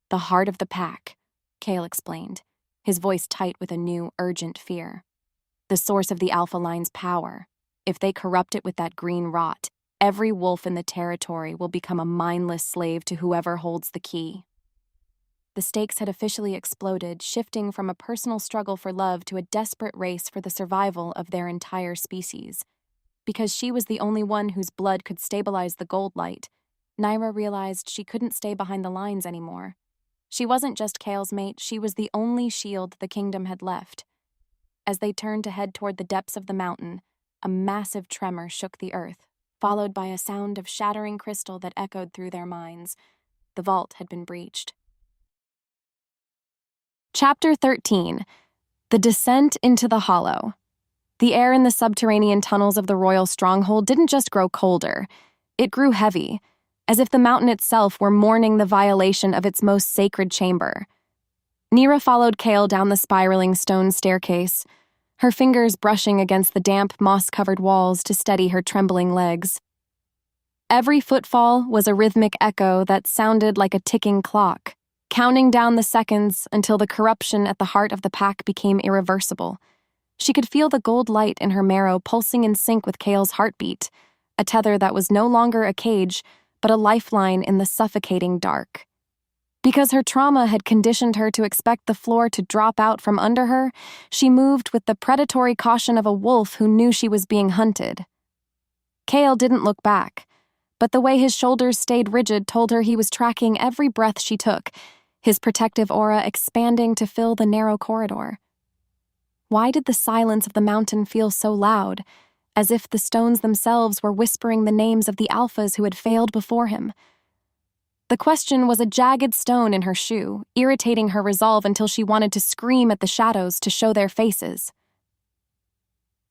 "The heart of the pack," Kael explained, his voice tight with a new, urgent fear. "The source of the Alpha Line's power. If they corrupt it with that green rot, every wolf in the territory will become a mindless slave to whoever holds the key." The stakes had officially exploded, shifting from a personal struggle for love to a desperate race for the survival of their entire species. Because she was the only one whose blood could stabilize the gold light, Nyra realized she couldn't stay behind the lines anymore. She wasn't just Kael's mate, she was the only shield the kingdom had left. As they turned to head toward the depths of the mountain, a massive tremor shook the earth, followed by a sound of shattering crystal that echoed through their minds. The vault had been breached. Chapter 13. The Descent into the Hollow. The air in the subterranean tunnels of the royal stronghold didn't just grow colder. It grew heavy, as if the mountain itself were mourning the violation of its most sacred chamber. Nyra followed Kael down the spiraling stone staircase, her fingers brushing against the damp, moss-covered walls to steady her trembling legs. Every footfall was a rhythmic echo that sounded like a ticking clock, counting down the seconds until the corruption at the heart of the pack became irreversible. She could feel the gold light in her marrow pulsing in sync with Kael's heartbeat, a tether that was no longer a cage, but a lifeline in the suffocating dark. Because her trauma had conditioned her to expect the floor to drop out from under her, she moved with the predatory caution of a wolf who knew she was being hunted. Kael didn't look back, but the way his shoulders stayed rigid told her he was tracking every breath she took, his protective aura expanding to fill the narrow corridor. Why did the silence of the mountain feel so loud, as if the stones themselves were whispering the names of the alphas who had failed before him? The question was a jagged stone in her shoe, irritating her resolve until she wanted to scream at the shadows to show their faces.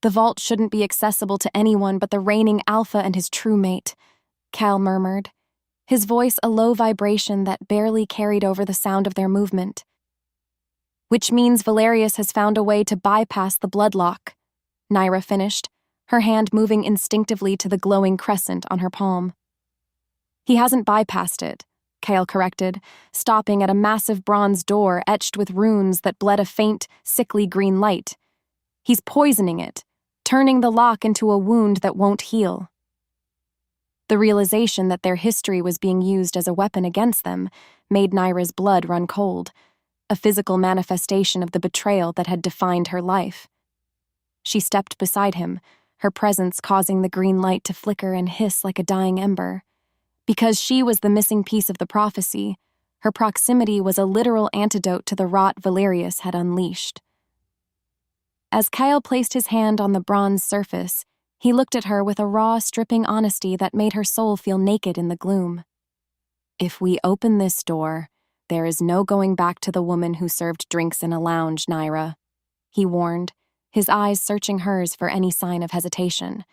The vault shouldn't be accessible to anyone but the reigning alpha and his true mate, Kael murmured, his voice a low vibration that barely carried over the sound of their movement. "Which means Valerius has found a way to bypass the bloodlock," Nyra finished, her hand moving instinctively to the glowing crescent on her palm. He hasn't bypassed it, Kael corrected, stopping at a massive bronze door etched with runes that bled a faint, sickly green light. He's poisoning it, turning the lock into a wound that won't heal. The realization that their history was being used as a weapon against them made Nyra's blood run cold, a physical manifestation of the betrayal that had defined her life. She stepped beside him, her presence causing the green light to flicker and hiss like a dying ember. Because she was the missing piece of the prophecy, her proximity was a literal antidote to the rot Valerius had unleashed. As Kael placed his hand on the bronze surface, he looked at her with a raw, stripping honesty that made her soul feel naked in the gloom. "If we open this door, there is no going back to the woman who served drinks in a lounge, Nyra," he warned, his eyes searching hers for any sign of hesitation.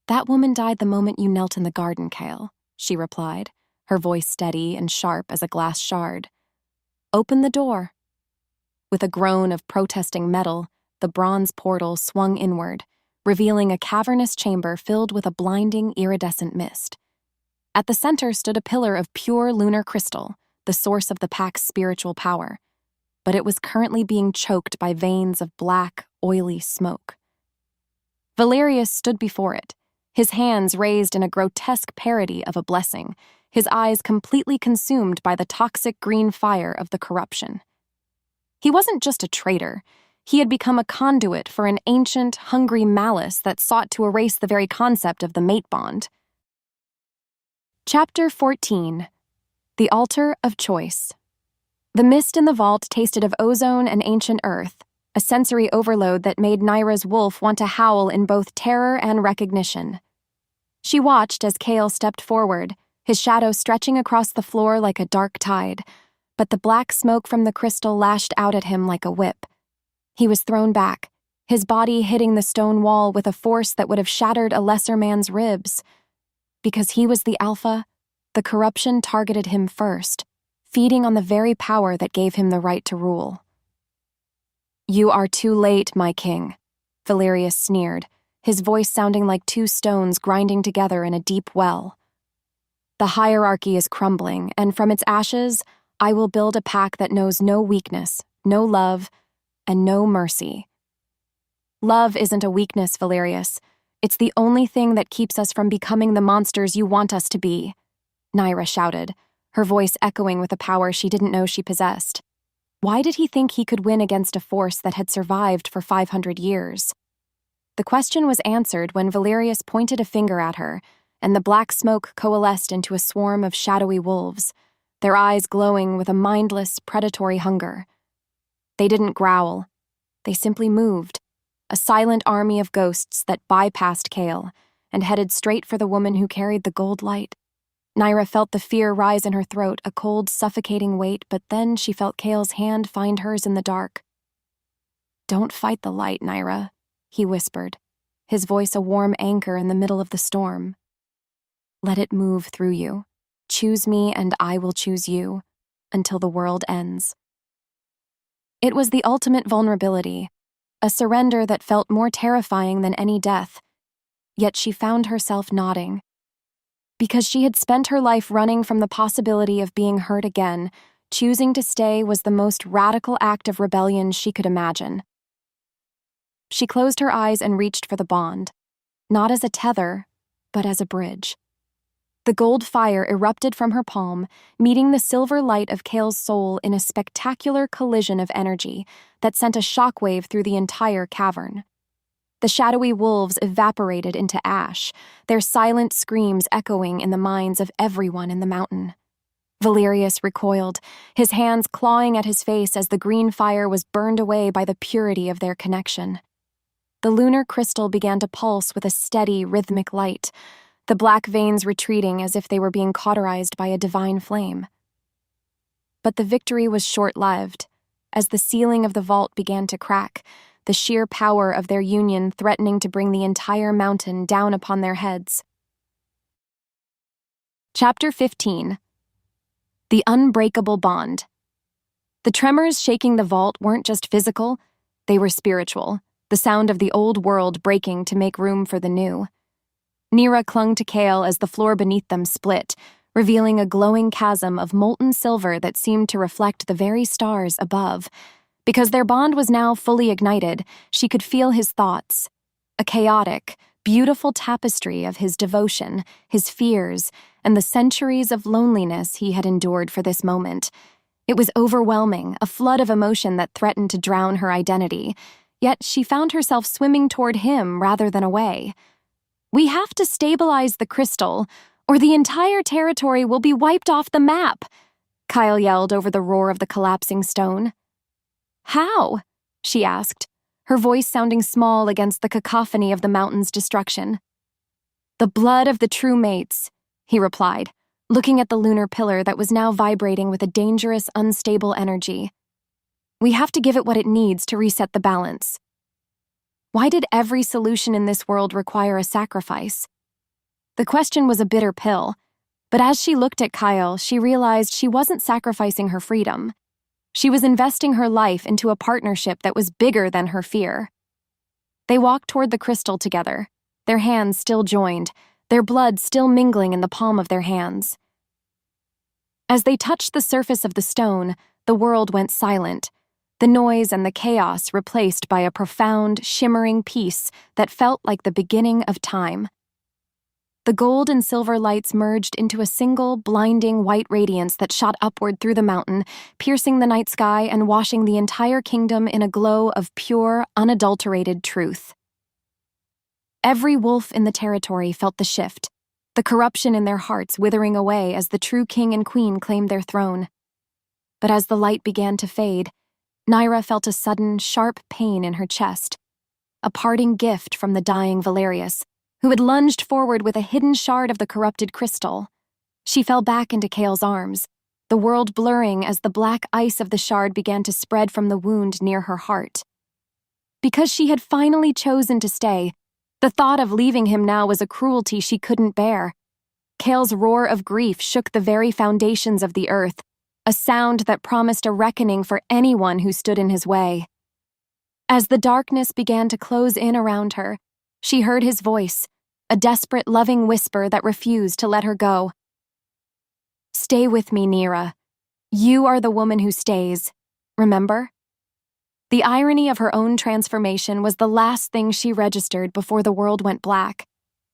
"That woman died the moment you knelt in the garden, Kael," she replied, her voice steady and sharp as a glass shard. "Open the door." With a groan of protesting metal, the bronze portal swung inward, revealing a cavernous chamber filled with a blinding, iridescent mist. At the center stood a pillar of pure lunar crystal, the source of the pack's spiritual power, but it was currently being choked by veins of black, oily smoke. Valerius stood before it, his hands raised in a grotesque parody of a blessing, his eyes completely consumed by the toxic green fire of the corruption. He wasn't just a traitor. He had become a conduit for an ancient, hungry malice that sought to erase the very concept of the mate bond. Chapter 14. The Altar of Choice. The mist in the vault tasted of ozone and ancient earth, a sensory overload that made Nyra's wolf want to howl in both terror and recognition. She watched as Kael stepped forward, his shadow stretching across the floor like a dark tide, but the black smoke from the crystal lashed out at him like a whip. He was thrown back, his body hitting the stone wall with a force that would have shattered a lesser man's ribs. Because he was the alpha, the corruption targeted him first, feeding on the very power that gave him the right to rule. "You are too late, my king," Valerius sneered, his voice sounding like two stones grinding together in a deep well. "The hierarchy is crumbling, and from its ashes, I will build a pack that knows no weakness, no love, and no mercy." "Love isn't a weakness, Valerius. It's the only thing that keeps us from becoming the monsters you want us to be," Nyra shouted, her voice echoing with a power she didn't know she possessed. Why did he think he could win against a force that had survived for 500 years? The question was answered when Valerius pointed a finger at her, and the black smoke coalesced into a swarm of shadowy wolves, their eyes glowing with a mindless, predatory hunger. They didn't growl. They simply moved, a silent army of ghosts that bypassed Kael and headed straight for the woman who carried the gold light. Nyra felt the fear rise in her throat, a cold, suffocating weight, but then she felt Kael's hand find hers in the dark. "Don't fight the light, Nyra," he whispered, his voice a warm anchor in the middle of the storm. "Let it move through you. Choose me and I will choose you, until the world ends." It was the ultimate vulnerability, a surrender that felt more terrifying than any death, yet she found herself nodding. Because she had spent her life running from the possibility of being hurt again, choosing to stay was the most radical act of rebellion she could imagine. She closed her eyes and reached for the bond, not as a tether, but as a bridge. The gold fire erupted from her palm, meeting the silver light of Kael's soul in a spectacular collision of energy that sent a shockwave through the entire cavern. The shadowy wolves evaporated into ash, their silent screams echoing in the minds of everyone in the mountain. Valerius recoiled, his hands clawing at his face as the green fire was burned away by the purity of their connection. The lunar crystal began to pulse with a steady, rhythmic light, the black veins retreating as if they were being cauterized by a divine flame. But the victory was short-lived. As the ceiling of the vault began to crack, the sheer power of their union threatening to bring the entire mountain down upon their heads. Chapter 15. The Unbreakable Bond. The tremors shaking the vault weren't just physical, they were spiritual, the sound of the old world breaking to make room for the new. Nyra clung to Kael as the floor beneath them split, revealing a glowing chasm of molten silver that seemed to reflect the very stars above. Because their bond was now fully ignited, she could feel his thoughts. A chaotic, beautiful tapestry of his devotion, his fears, and the centuries of loneliness he had endured for this moment. It was overwhelming, a flood of emotion that threatened to drown her identity. Yet she found herself swimming toward him rather than away. "We have to stabilize the crystal, or the entire territory will be wiped off the map," Kael yelled over the roar of the collapsing stone. "How?" she asked, her voice sounding small against the cacophony of the mountain's destruction. "The blood of the true mates," he replied, looking at the lunar pillar that was now vibrating with a dangerous, unstable energy. "We have to give it what it needs to reset the balance." Why did every solution in this world require a sacrifice? The question was a bitter pill, but as she looked at Kael, she realized she wasn't sacrificing her freedom. She was investing her life into a partnership that was bigger than her fear. They walked toward the crystal together, their hands still joined, their blood still mingling in the palm of their hands. As they touched the surface of the stone, the world went silent, the noise and the chaos replaced by a profound, shimmering peace that felt like the beginning of time. The gold and silver lights merged into a single, blinding white radiance that shot upward through the mountain, piercing the night sky and washing the entire kingdom in a glow of pure, unadulterated truth. Every wolf in the territory felt the shift, the corruption in their hearts withering away as the true king and queen claimed their throne. But as the light began to fade, Nyra felt a sudden, sharp pain in her chest, a parting gift from the dying Valerius, who had lunged forward with a hidden shard of the corrupted crystal. She fell back into Kael's arms, the world blurring as the black ice of the shard began to spread from the wound near her heart. Because she had finally chosen to stay, the thought of leaving him now was a cruelty she couldn't bear. Kael's roar of grief shook the very foundations of the earth, a sound that promised a reckoning for anyone who stood in his way. As the darkness began to close in around her, she heard his voice, a desperate, loving whisper that refused to let her go. "Stay with me, Nyra. You are the woman who stays. Remember?" The irony of her own transformation was the last thing she registered before the world went black.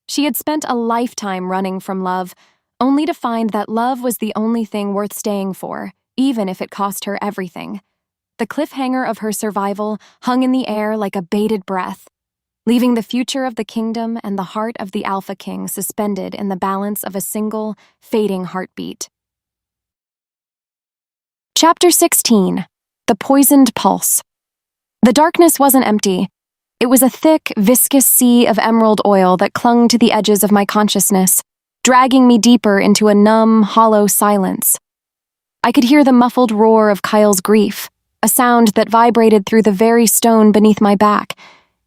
She had spent a lifetime running from love, only to find that love was the only thing worth staying for, even if it cost her everything. The cliffhanger of her survival hung in the air like a bated breath, leaving the future of the kingdom and the heart of the Alpha King suspended in the balance of a single, fading heartbeat. Chapter 16. The Poisoned Pulse. The darkness wasn't empty. It was a thick, viscous sea of emerald oil that clung to the edges of my consciousness, dragging me deeper into a numb, hollow silence. I could hear the muffled roar of Kael's grief, a sound that vibrated through the very stone beneath my back,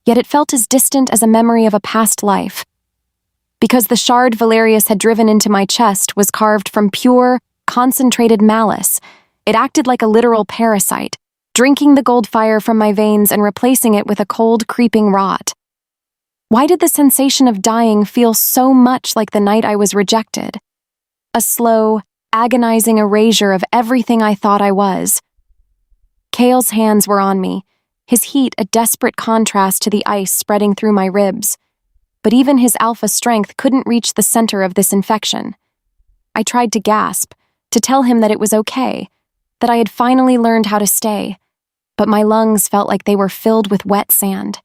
yet it felt as distant as a memory of a past life. Because the shard Valerius had driven into my chest was carved from pure, concentrated malice, it acted like a literal parasite, drinking the gold fire from my veins and replacing it with a cold, creeping rot. Why did the sensation of dying feel so much like the night I was rejected? A slow, agonizing erasure of everything I thought I was. Kael's hands were on me, his heat a desperate contrast to the ice spreading through my ribs. But even his alpha strength couldn't reach the center of this infection. I tried to gasp, to tell him that it was okay, that I had finally learned how to stay, but my lungs felt like they were filled with wet sand.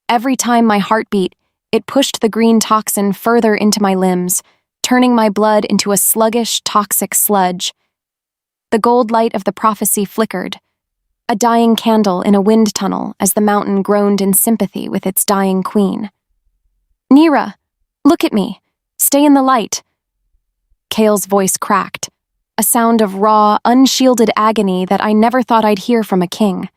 Every time my heart beat, it pushed the green toxin further into my limbs, turning my blood into a sluggish, toxic sludge. The gold light of the prophecy flickered, a dying candle in a wind tunnel as the mountain groaned in sympathy with its dying queen. "Nyra, look at me. Stay in the light." Kael's voice cracked, a sound of raw, unshielded agony that I never thought I'd hear from a king.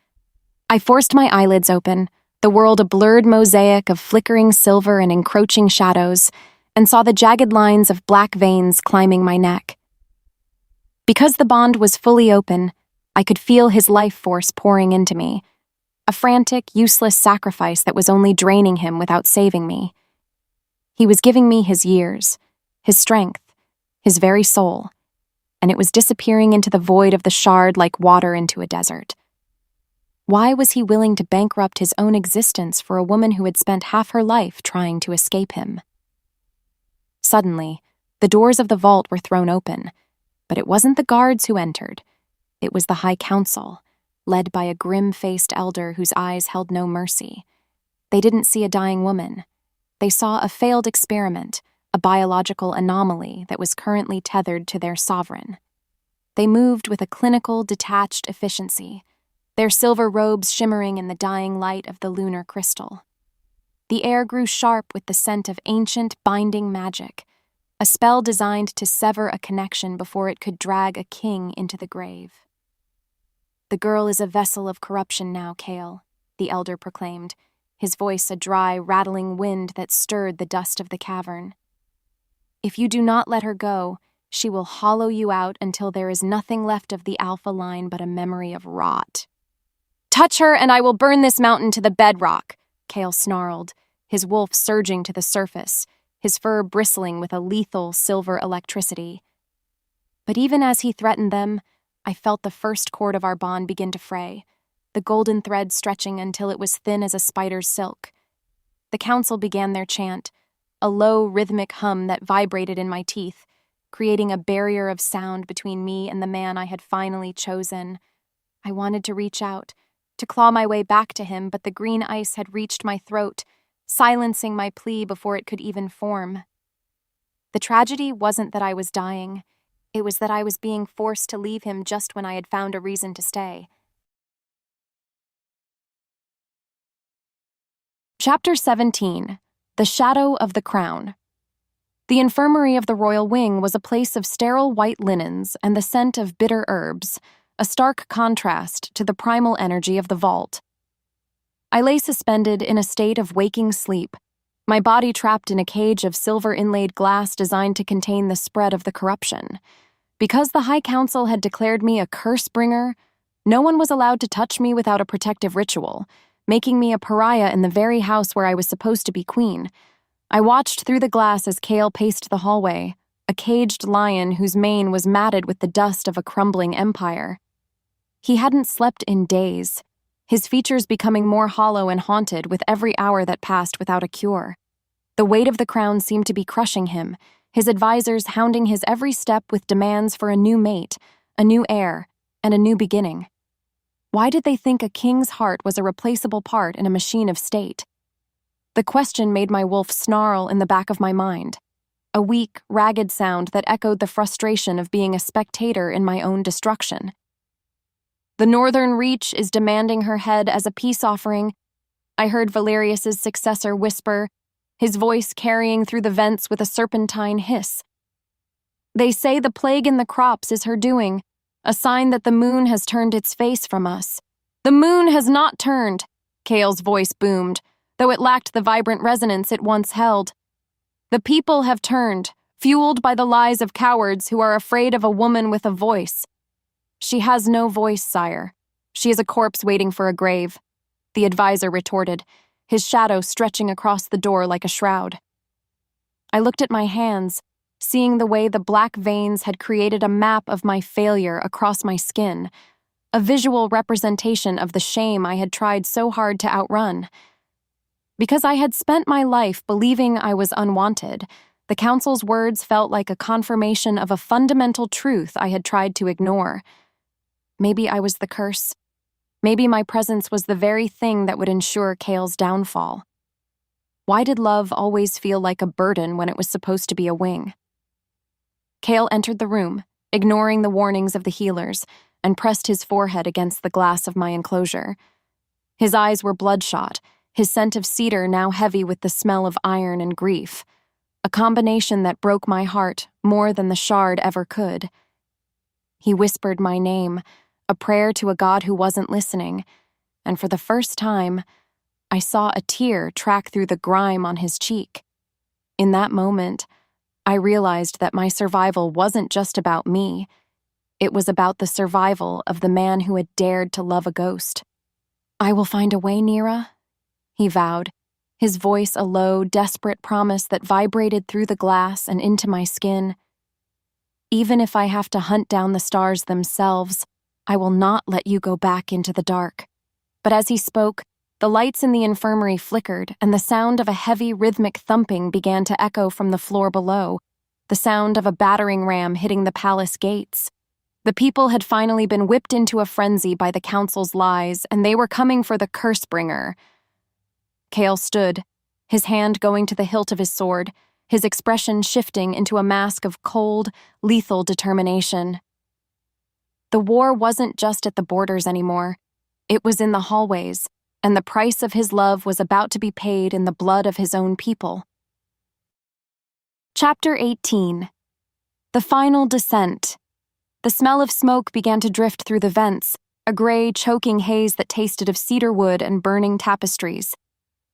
I forced my eyelids open, the world a blurred mosaic of flickering silver and encroaching shadows, and saw the jagged lines of black veins climbing my neck. Because the bond was fully open, I could feel his life force pouring into me, a frantic, useless sacrifice that was only draining him without saving me. He was giving me his years, his strength, his very soul, and it was disappearing into the void of the shard like water into a desert. Why was he willing to bankrupt his own existence for a woman who had spent half her life trying to escape him? Suddenly, the doors of the vault were thrown open, but it wasn't the guards who entered. It was the High Council, led by a grim-faced elder whose eyes held no mercy. They didn't see a dying woman. They saw a failed experiment, a biological anomaly that was currently tethered to their sovereign. They moved with a clinical, detached efficiency, their silver robes shimmering in the dying light of the lunar crystal. The air grew sharp with the scent of ancient, binding magic, a spell designed to sever a connection before it could drag a king into the grave. "The girl is a vessel of corruption now, Kael," the elder proclaimed, his voice a dry, rattling wind that stirred the dust of the cavern. "If you do not let her go, she will hollow you out until there is nothing left of the Alpha line but a memory of rot." "Touch her, and I will burn this mountain to the bedrock," Kael snarled, his wolf surging to the surface, his fur bristling with a lethal silver electricity. But even as he threatened them, I felt the first cord of our bond begin to fray, the golden thread stretching until it was thin as a spider's silk. The council began their chant, a low, rhythmic hum that vibrated in my teeth, creating a barrier of sound between me and the man I had finally chosen. I wanted to reach out, to claw my way back to him, but the green ice had reached my throat, silencing my plea before it could even form. The tragedy wasn't that I was dying. It was that I was being forced to leave him just when I had found a reason to stay. Chapter 17. The Shadow of the Crown. The infirmary of the royal wing was a place of sterile white linens and the scent of bitter herbs, a stark contrast to the primal energy of the vault. I lay suspended in a state of waking sleep, my body trapped in a cage of silver-inlaid glass designed to contain the spread of the corruption. Because the High Council had declared me a curse-bringer, no one was allowed to touch me without a protective ritual, making me a pariah in the very house where I was supposed to be queen. I watched through the glass as Kael paced the hallway, a caged lion whose mane was matted with the dust of a crumbling empire. He hadn't slept in days, his features becoming more hollow and haunted with every hour that passed without a cure. The weight of the crown seemed to be crushing him, his advisors hounding his every step with demands for a new mate, a new heir, and a new beginning. Why did they think a king's heart was a replaceable part in a machine of state? The question made my wolf snarl in the back of my mind, a weak, ragged sound that echoed the frustration of being a spectator in my own destruction. "The Northern Reach is demanding her head as a peace offering," I heard Valerius's successor whisper, his voice carrying through the vents with a serpentine hiss. "They say the plague in the crops is her doing, a sign that the moon has turned its face from us." "The moon has not turned," Kael's voice boomed, though it lacked the vibrant resonance it once held. "The people have turned, fueled by the lies of cowards who are afraid of a woman with a voice." "She has no voice, sire. She is a corpse waiting for a grave," the advisor retorted, his shadow stretching across the door like a shroud. I looked at my hands, seeing the way the black veins had created a map of my failure across my skin, a visual representation of the shame I had tried so hard to outrun. Because I had spent my life believing I was unwanted, the council's words felt like a confirmation of a fundamental truth I had tried to ignore. Maybe I was the curse. Maybe my presence was the very thing that would ensure Kael's downfall. Why did love always feel like a burden when it was supposed to be a wing? Kael entered the room, ignoring the warnings of the healers, and pressed his forehead against the glass of my enclosure. His eyes were bloodshot, his scent of cedar now heavy with the smell of iron and grief, a combination that broke my heart more than the shard ever could. He whispered my name, a prayer to a god who wasn't listening, and for the first time, I saw a tear track through the grime on his cheek. In that moment, I realized that my survival wasn't just about me. It was about the survival of the man who had dared to love a ghost. "I will find a way, Nyra," he vowed, his voice a low, desperate promise that vibrated through the glass and into my skin. Even if I have to hunt down the stars themselves, I will not let you go back into the dark." But as he spoke, the lights in the infirmary flickered, and the sound of a heavy, rhythmic thumping began to echo from the floor below, the sound of a battering ram hitting the palace gates. The people had finally been whipped into a frenzy by the council's lies, and they were coming for the curse-bringer. Kael stood, his hand going to the hilt of his sword, his expression shifting into a mask of cold, lethal determination. The war wasn't just at the borders anymore. It was in the hallways, and the price of his love was about to be paid in the blood of his own people. Chapter 18. The Final Descent. The smell of smoke began to drift through the vents, a gray, choking haze that tasted of cedar wood and burning tapestries.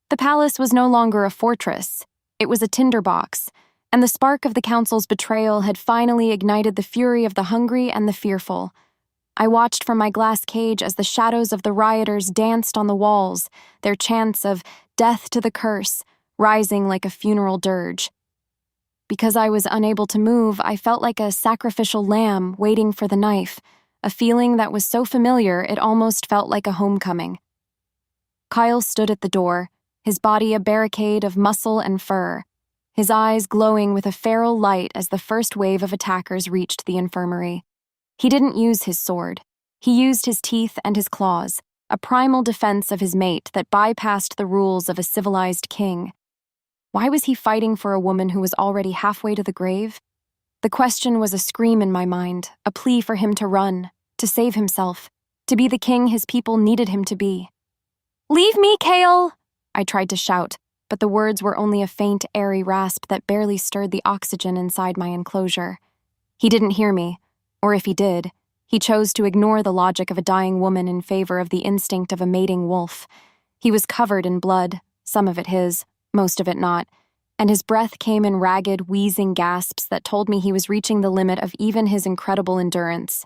The palace was no longer a fortress. It was a tinderbox, and the spark of the council's betrayal had finally ignited the fury of the hungry and the fearful. I watched from my glass cage as the shadows of the rioters danced on the walls, their chants of "death to the curse" rising like a funeral dirge. Because I was unable to move, I felt like a sacrificial lamb waiting for the knife, a feeling that was so familiar it almost felt like a homecoming. Kael stood at the door, his body a barricade of muscle and fur, his eyes glowing with a feral light as the first wave of attackers reached the infirmary. He didn't use his sword. He used his teeth and his claws, a primal defense of his mate that bypassed the rules of a civilized king. Why was he fighting for a woman who was already halfway to the grave? The question was a scream in my mind, a plea for him to run, to save himself, to be the king his people needed him to be. "Leave me, Kael!" I tried to shout, but the words were only a faint, airy rasp that barely stirred the oxygen inside my enclosure. He didn't hear me, or if he did, he chose to ignore the logic of a dying woman in favor of the instinct of a mating wolf. He was covered in blood, some of it his, most of it not, and his breath came in ragged, wheezing gasps that told me he was reaching the limit of even his incredible endurance.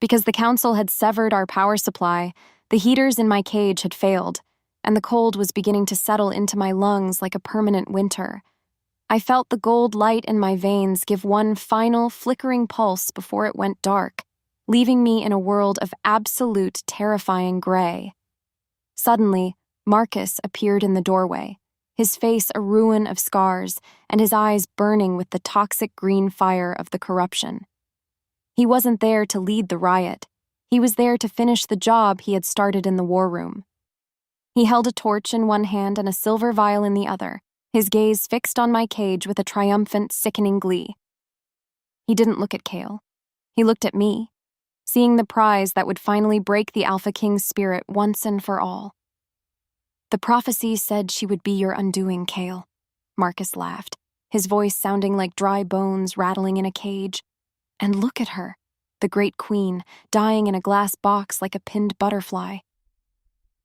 Because the council had severed our power supply, the heaters in my cage had failed, and the cold was beginning to settle into my lungs like a permanent winter. I felt the gold light in my veins give one final, flickering pulse before it went dark, leaving me in a world of absolute, terrifying gray. Suddenly, Marcus appeared in the doorway, his face a ruin of scars, and his eyes burning with the toxic green fire of the corruption. He wasn't there to lead the riot. He was there to finish the job he had started in the war room. He held a torch in one hand and a silver vial in the other, his gaze fixed on my cage with a triumphant, sickening glee. He didn't look at Kael. He looked at me, seeing the prize that would finally break the Alpha King's spirit once and for all. "The prophecy said she would be your undoing, Kael," Marcus laughed, his voice sounding like dry bones rattling in a cage. "And look at her, the great queen, dying in a glass box like a pinned butterfly."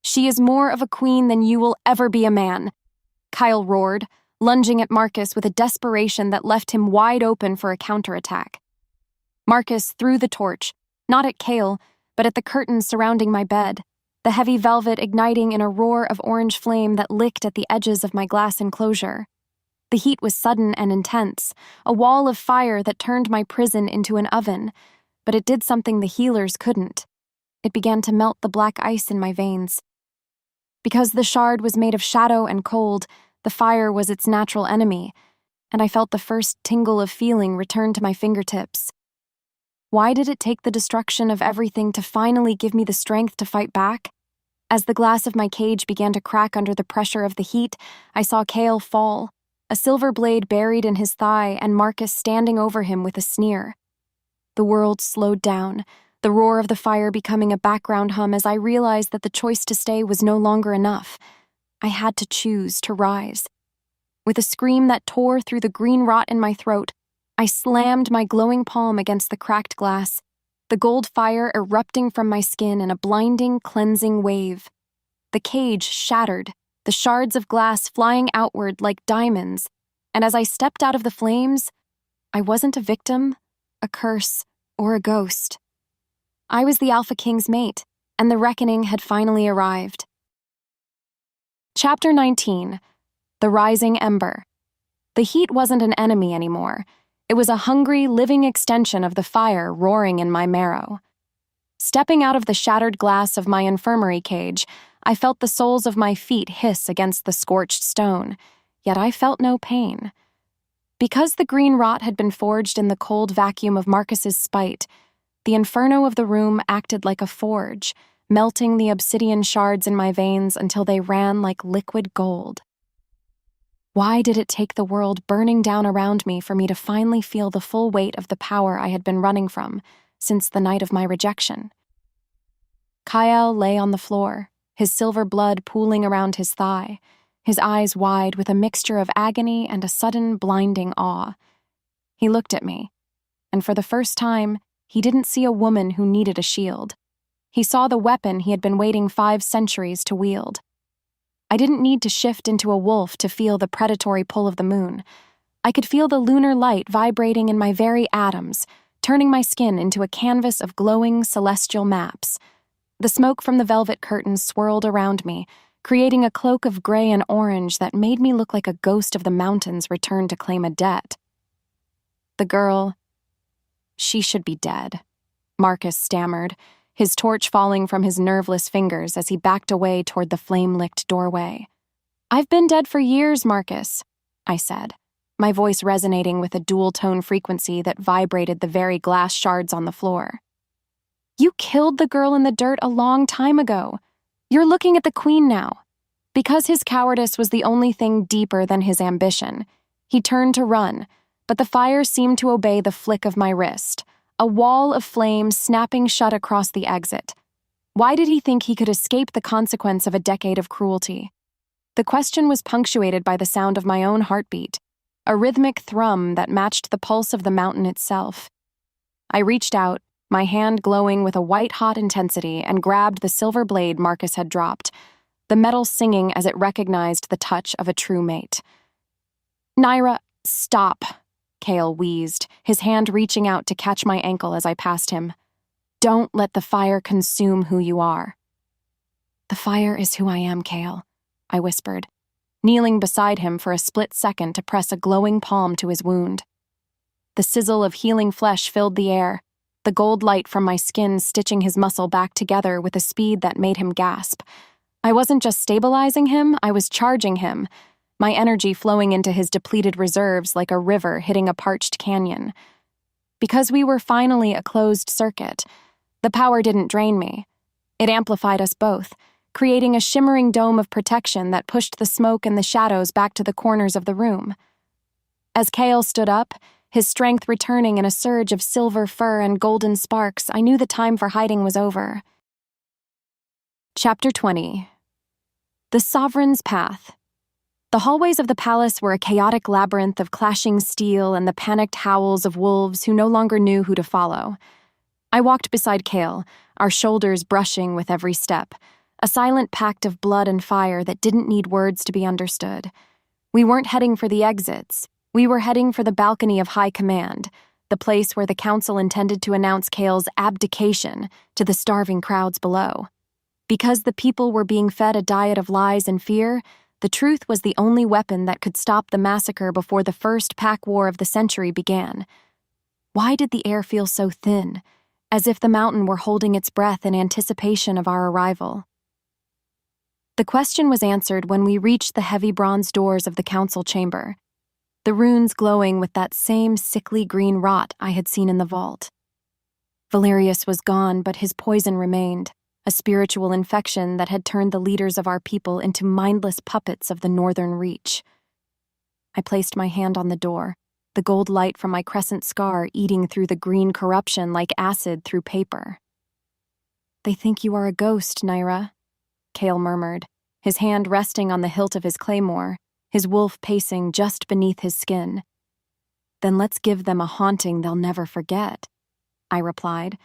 "She is more of a queen than you will ever be a man," Kael roared, lunging at Marcus with a desperation that left him wide open for a counterattack. Marcus threw the torch, not at Kael, but at the curtains surrounding my bed, the heavy velvet igniting in a roar of orange flame that licked at the edges of my glass enclosure. The heat was sudden and intense, a wall of fire that turned my prison into an oven, but it did something the healers couldn't. It began to melt the black ice in my veins. Because the shard was made of shadow and cold, the fire was its natural enemy, and I felt the first tingle of feeling return to my fingertips. Why did it take the destruction of everything to finally give me the strength to fight back? As the glass of my cage began to crack under the pressure of the heat, I saw Kael fall, a silver blade buried in his thigh and Marcus standing over him with a sneer. The world slowed down, the roar of the fire becoming a background hum as I realized that the choice to stay was no longer enough. I had to choose to rise. With a scream that tore through the green rot in my throat, I slammed my glowing palm against the cracked glass, the gold fire erupting from my skin in a blinding, cleansing wave. The cage shattered, the shards of glass flying outward like diamonds, and as I stepped out of the flames, I wasn't a victim, a curse, or a ghost. I was the Alpha King's mate, and the reckoning had finally arrived. Chapter 19. The Rising Ember. The heat wasn't an enemy anymore. It was a hungry, living extension of the fire roaring in my marrow. Stepping out of the shattered glass of my infirmary cage, I felt the soles of my feet hiss against the scorched stone, yet I felt no pain. Because the green rot had been forged in the cold vacuum of Marcus's spite, the inferno of the room acted like a forge, melting the obsidian shards in my veins until they ran like liquid gold. Why did it take the world burning down around me for me to finally feel the full weight of the power I had been running from since the night of my rejection? Kael lay on the floor, his silver blood pooling around his thigh, his eyes wide with a mixture of agony and a sudden blinding awe. He looked at me, and for the first time, he didn't see a woman who needed a shield. He saw the weapon he had been waiting 5 centuries to wield. I didn't need to shift into a wolf to feel the predatory pull of the moon. I could feel the lunar light vibrating in my very atoms, turning my skin into a canvas of glowing celestial maps. The smoke from the velvet curtains swirled around me, creating a cloak of gray and orange that made me look like a ghost of the mountains returned to claim a debt. The girl, she should be dead, Marcus stammered, his torch falling from his nerveless fingers as he backed away toward the flame-licked doorway. "I've been dead for years, Marcus," I said, my voice resonating with a dual-tone frequency that vibrated the very glass shards on the floor. "You killed the girl in the dirt a long time ago. You're looking at the queen now." Because his cowardice was the only thing deeper than his ambition, he turned to run, but the fire seemed to obey the flick of my wrist, a wall of flames snapping shut across the exit. Why did he think he could escape the consequence of a decade of cruelty? The question was punctuated by the sound of my own heartbeat, a rhythmic thrum that matched the pulse of the mountain itself. I reached out, my hand glowing with a white-hot intensity, and grabbed the silver blade Marcus had dropped, the metal singing as it recognized the touch of a true mate. "Nyra, stop," Kael wheezed, his hand reaching out to catch my ankle as I passed him. "Don't let the fire consume who you are." "The fire is who I am, Kael," I whispered, kneeling beside him for a split second to press a glowing palm to his wound. The sizzle of healing flesh filled the air, the gold light from my skin stitching his muscle back together with a speed that made him gasp. I wasn't just stabilizing him, I was charging him, my energy flowing into his depleted reserves like a river hitting a parched canyon. Because we were finally a closed circuit, the power didn't drain me. It amplified us both, creating a shimmering dome of protection that pushed the smoke and the shadows back to the corners of the room. As Kael stood up, his strength returning in a surge of silver fur and golden sparks, I knew the time for hiding was over. Chapter 20. The Sovereign's Path. The hallways of the palace were a chaotic labyrinth of clashing steel and the panicked howls of wolves who no longer knew who to follow. I walked beside Kael, our shoulders brushing with every step, a silent pact of blood and fire that didn't need words to be understood. We weren't heading for the exits. We were heading for the balcony of high command, the place where the council intended to announce Kael's abdication to the starving crowds below. Because the people were being fed a diet of lies and fear, the truth was the only weapon that could stop the massacre before the first pack war of the century began. Why did the air feel so thin, as if the mountain were holding its breath in anticipation of our arrival? The question was answered when we reached the heavy bronze doors of the council chamber, the runes glowing with that same sickly green rot I had seen in the vault. Valerius was gone, but his poison remained, a spiritual infection that had turned the leaders of our people into mindless puppets of the northern reach. I placed my hand on the door, the gold light from my crescent scar eating through the green corruption like acid through paper. "They think you are a ghost, Nyra," Kael murmured, his hand resting on the hilt of his claymore, his wolf pacing just beneath his skin. "Then let's give them a haunting they'll never forget," I replied,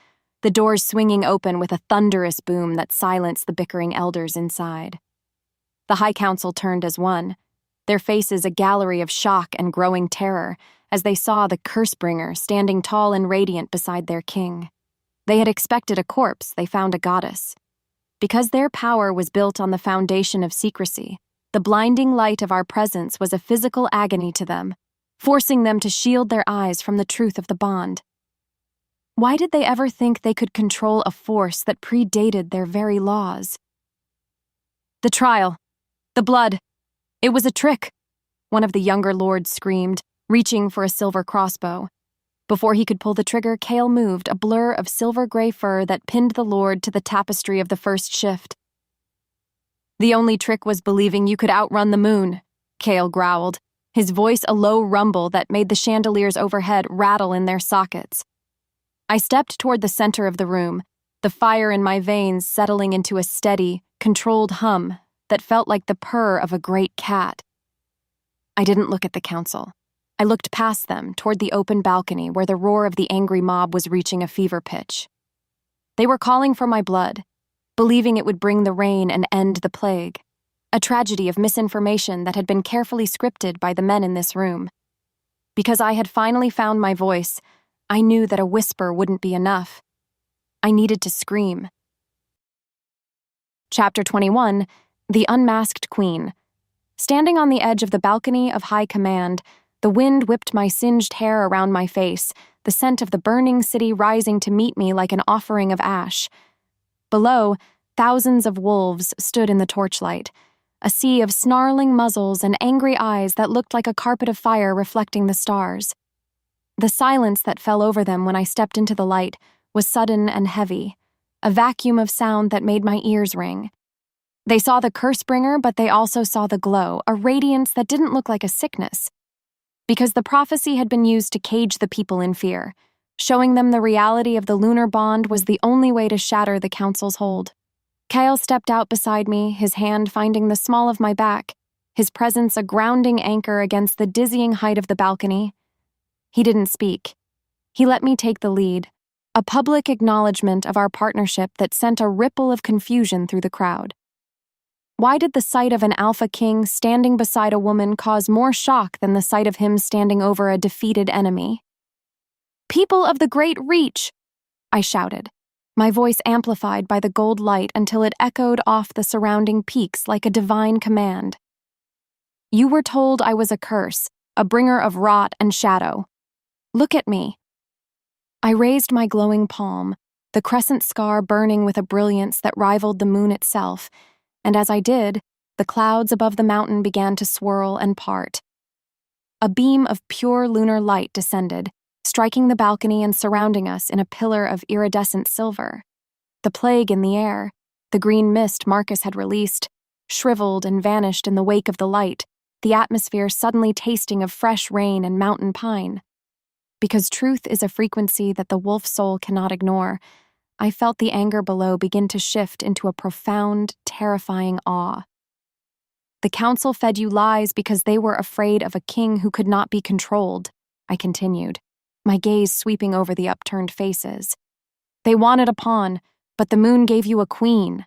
the doors swinging open with a thunderous boom that silenced the bickering elders inside. The High Council turned as one, their faces a gallery of shock and growing terror as they saw the Cursebringer standing tall and radiant beside their king. They had expected a corpse, they found a goddess. Because their power was built on the foundation of secrecy, the blinding light of our presence was a physical agony to them, forcing them to shield their eyes from the truth of the bond. Why did they ever think they could control a force that predated their very laws? The trial. The blood. It was a trick, one of the younger lords screamed, reaching for a silver crossbow. Before he could pull the trigger, Kael moved, a blur of silver-gray fur that pinned the lord to the tapestry of the first shift. The only trick was believing you could outrun the moon, Kael growled, his voice a low rumble that made the chandeliers overhead rattle in their sockets. I stepped toward the center of the room, the fire in my veins settling into a steady, controlled hum that felt like the purr of a great cat. I didn't look at the council. I looked past them toward the open balcony where the roar of the angry mob was reaching a fever pitch. They were calling for my blood, believing it would bring the rain and end the plague, a tragedy of misinformation that had been carefully scripted by the men in this room. Because I had finally found my voice, I knew that a whisper wouldn't be enough. I needed to scream. Chapter 21, The Unmasked Queen. Standing on the edge of the balcony of high command, the wind whipped my singed hair around my face, the scent of the burning city rising to meet me like an offering of ash. Below, thousands of wolves stood in the torchlight, a sea of snarling muzzles and angry eyes that looked like a carpet of fire reflecting the stars. The silence that fell over them when I stepped into the light was sudden and heavy, a vacuum of sound that made my ears ring. They saw the curse-bringer, but they also saw the glow, a radiance that didn't look like a sickness. Because the prophecy had been used to cage the people in fear, showing them the reality of the lunar bond was the only way to shatter the council's hold. Kael stepped out beside me, his hand finding the small of my back, his presence a grounding anchor against the dizzying height of the balcony. He didn't speak. He let me take the lead, a public acknowledgement of our partnership that sent a ripple of confusion through the crowd. Why did the sight of an alpha king standing beside a woman cause more shock than the sight of him standing over a defeated enemy? "People of the Great Reach!" I shouted, my voice amplified by the gold light until it echoed off the surrounding peaks like a divine command. "You were told I was a curse, a bringer of rot and shadow. Look at me." I raised my glowing palm, the crescent scar burning with a brilliance that rivaled the moon itself, and as I did, the clouds above the mountain began to swirl and part. A beam of pure lunar light descended, striking the balcony and surrounding us in a pillar of iridescent silver. The plague in the air, the green mist Marcus had released, shriveled and vanished in the wake of the light, the atmosphere suddenly tasting of fresh rain and mountain pine. Because truth is a frequency that the wolf soul cannot ignore, I felt the anger below begin to shift into a profound, terrifying awe. "The council fed you lies because they were afraid of a king who could not be controlled," I continued, my gaze sweeping over the upturned faces. "They wanted a pawn, but the moon gave you a queen."